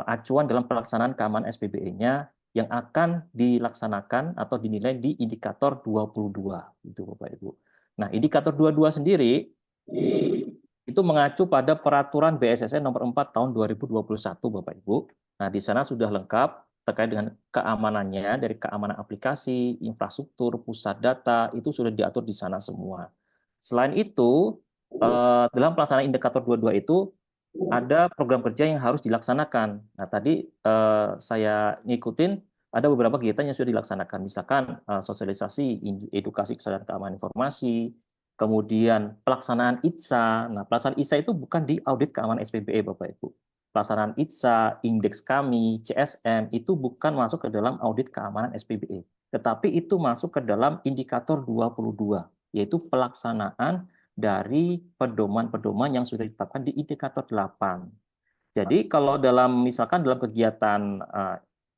[SPEAKER 8] acuan dalam pelaksanaan keamanan SPBE-nya yang akan dilaksanakan atau dinilai di indikator 22 itu Bapak Ibu. Nah, indikator 22 sendiri itu mengacu pada peraturan BSSN nomor 4 tahun 2021 Bapak Ibu. Nah, di sana sudah lengkap terkait dengan keamanannya, dari keamanan aplikasi, infrastruktur, pusat data, itu sudah diatur di sana semua. Selain itu, dalam pelaksanaan indikator 22 itu ada program kerja yang harus dilaksanakan. Nah, tadi saya ngikutin ada beberapa kegiatan yang sudah dilaksanakan, misalkan sosialisasi, edukasi kesadaran keamanan informasi, kemudian pelaksanaan ITSA. Nah, pelaksanaan ITSA itu bukan di audit keamanan SPBE, Bapak Ibu. Pelaksanaan ITSA, indeks kami, CSM, itu bukan masuk ke dalam audit keamanan SPBE. Tetapi itu masuk ke dalam indikator 22, yaitu pelaksanaan dari pedoman-pedoman yang sudah ditetapkan di indikator 8. Jadi kalau misalkan dalam kegiatan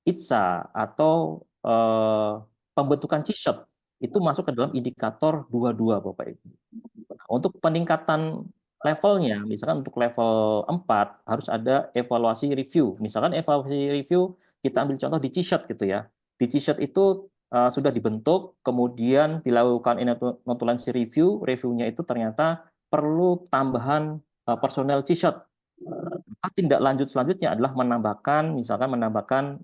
[SPEAKER 8] ITSA atau pembentukan C-Sharp, itu masuk ke dalam indikator 22 Bapak Ibu. Untuk peningkatan levelnya, misalkan untuk level 4 harus ada evaluasi review. Misalkan evaluasi review kita ambil contoh di C-Shirt gitu ya. Di C-Shirt itu sudah dibentuk, kemudian dilakukan notulensi review, reviewnya itu ternyata perlu tambahan personel C-Shirt. Tindak lanjut selanjutnya adalah menambahkan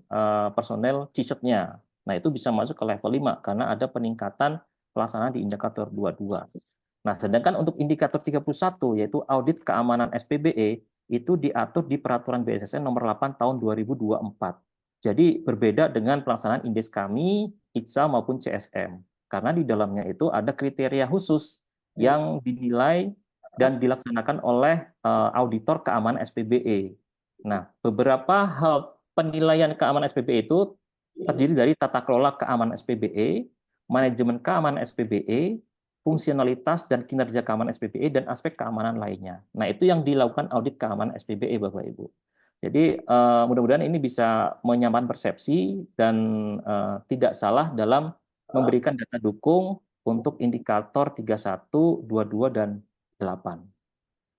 [SPEAKER 8] personel C-Shirt-nya. Nah, itu bisa masuk ke level 5 karena ada peningkatan pelaksanaan di indikator 22. Nah, sedangkan untuk indikator 31 yaitu audit keamanan SPBE itu diatur di Peraturan BSSN nomor 8 tahun 2024. Jadi berbeda dengan pelaksanaan indeks kami, ICSA maupun CSM. Karena di dalamnya itu ada kriteria khusus yang dinilai dan dilaksanakan oleh auditor keamanan SPBE. Nah, beberapa hal penilaian keamanan SPBE itu terdiri dari tata kelola keamanan SPBE, manajemen keamanan SPBE, fungsionalitas dan kinerja keamanan SPBE, dan aspek keamanan lainnya. Nah, itu yang dilakukan audit keamanan SPBE, Bapak-Ibu. Jadi, mudah-mudahan ini bisa menyampaikan persepsi dan tidak salah dalam memberikan data dukung untuk indikator 31, 22, dan 8.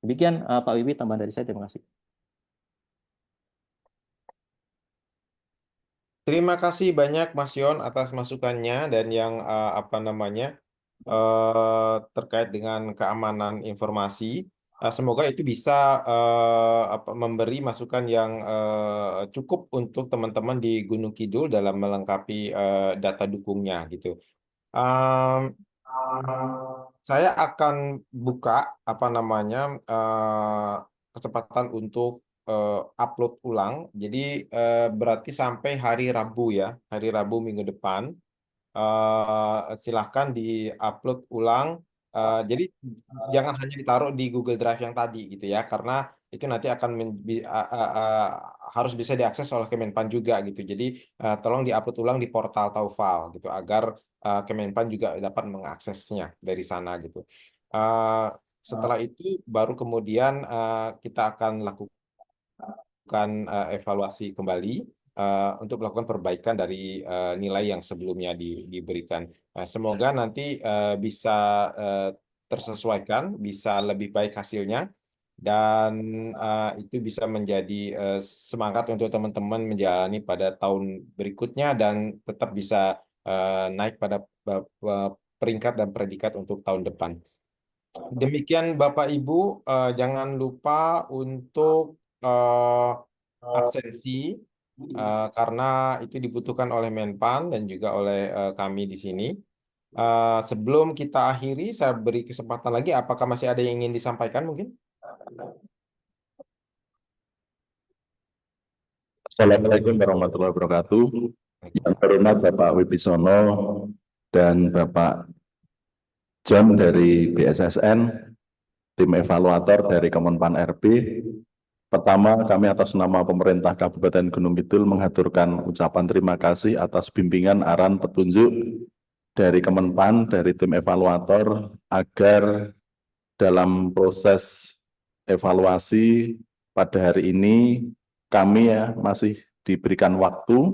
[SPEAKER 8] Demikian, Pak Wibi, tambahan dari saya. Terima kasih.
[SPEAKER 3] Terima kasih banyak Mas Yon atas masukannya dan yang terkait dengan keamanan informasi. Semoga itu bisa memberi masukan yang cukup untuk teman-teman di Gunung Kidul dalam melengkapi data dukungnya gitu. Saya akan buka kesempatan untuk upload ulang. Jadi berarti sampai hari Rabu ya, hari Rabu minggu depan. Silahkan di-upload ulang. Jadi jangan hanya ditaruh di Google Drive yang tadi gitu ya, karena itu nanti akan harus bisa diakses oleh Kemenpan juga gitu. Jadi tolong di-upload ulang di portal Taufal gitu agar Kemenpan juga dapat mengaksesnya dari sana gitu. Setelah itu baru kemudian kita akan lakukan evaluasi kembali untuk melakukan perbaikan dari nilai yang sebelumnya diberikan. Semoga nanti bisa tersesuaikan, bisa lebih baik hasilnya, dan itu bisa menjadi semangat untuk teman-teman menjalani pada tahun berikutnya dan tetap bisa naik pada peringkat dan predikat untuk tahun depan. Demikian Bapak Ibu, jangan lupa untuk absensi karena itu dibutuhkan oleh Menpan dan juga oleh kami di sini. Sebelum kita akhiri, saya beri kesempatan lagi. Apakah masih ada yang ingin disampaikan mungkin?
[SPEAKER 2] Assalamualaikum warahmatullahi wabarakatuh. Yang terhormat Bapak Wibisono dan Bapak John dari BSSN, tim evaluator dari Kemenpan RB. Pertama, kami atas nama pemerintah Kabupaten Gunung Kidul mengaturkan ucapan terima kasih atas bimbingan arahan petunjuk dari Kemenpan, dari tim evaluator, agar dalam proses evaluasi pada hari ini kami masih diberikan waktu.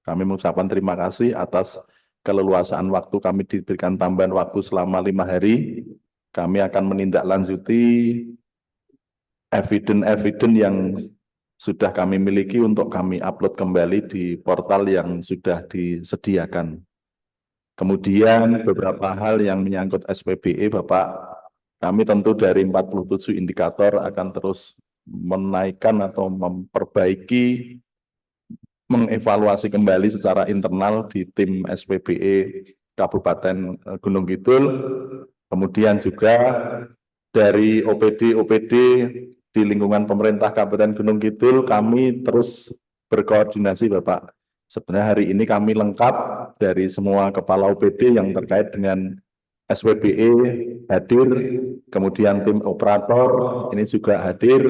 [SPEAKER 2] Kami mengucapkan terima kasih atas keleluasaan waktu, kami diberikan tambahan waktu selama 5 hari. Kami akan menindaklanjuti eviden-eviden yang sudah kami miliki untuk kami upload kembali di portal yang sudah disediakan. Kemudian beberapa hal yang menyangkut SPBE, Bapak, kami tentu dari 47 indikator akan terus menaikkan atau memperbaiki, mengevaluasi kembali secara internal di tim SPBE Kabupaten Gunung Kidul. Kemudian juga dari OPD di lingkungan pemerintah Kabupaten Gunung Kidul, kami terus berkoordinasi, Bapak. Sebenarnya hari ini kami lengkap dari semua kepala OPD yang terkait dengan SPBE hadir, kemudian tim operator ini juga hadir.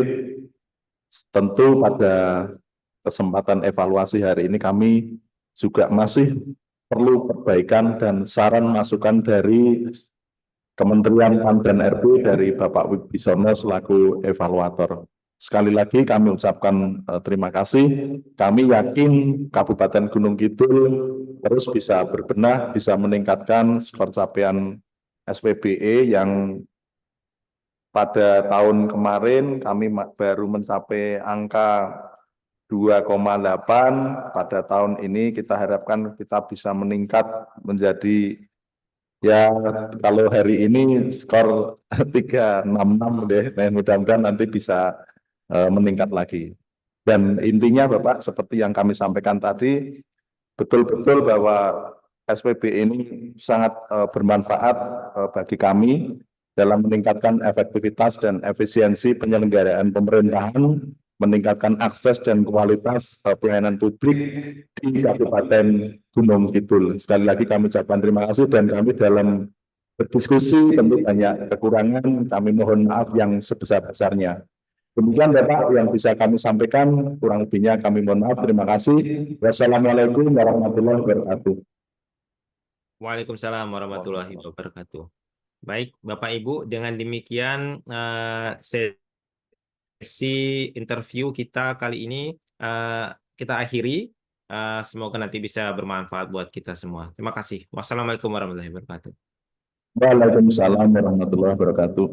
[SPEAKER 2] Tentu pada kesempatan evaluasi hari ini kami juga masih perlu perbaikan dan saran masukan dari Kementerian PAN dan RB dari Bapak Wibisono selaku evaluator. Sekali lagi kami ucapkan terima kasih. Kami yakin Kabupaten Gunung Kidul terus bisa berbenah, bisa meningkatkan skor capaian SPBE yang pada tahun kemarin kami baru mencapai angka 2,8. Pada tahun ini kita harapkan kita bisa meningkat menjadi, ya kalau hari ini skor 366 deh, nah, mudah-mudahan nanti bisa meningkat lagi. Dan intinya Bapak, seperti yang kami sampaikan tadi, betul-betul bahwa SPB ini sangat bermanfaat bagi kami dalam meningkatkan efektivitas dan efisiensi penyelenggaraan pemerintahan, meningkatkan akses dan kualitas pelayanan publik di Kabupaten Gunung Kidul. Sekali lagi kami ucapkan terima kasih, dan kami dalam berdiskusi tentu banyak kekurangan, kami mohon maaf yang sebesar-besarnya. Demikian Bapak yang bisa kami sampaikan, kurang lebihnya kami mohon maaf. Terima kasih. Wassalamualaikum warahmatullahi wabarakatuh.
[SPEAKER 3] Waalaikumsalam warahmatullahi wabarakatuh. Baik, Bapak Ibu, dengan demikian sesi interview kita kali ini kita akhiri. Semoga nanti bisa bermanfaat buat kita semua. Terima kasih. Wassalamualaikum warahmatullahi wabarakatuh.
[SPEAKER 2] Waalaikumsalam warahmatullahi wabarakatuh.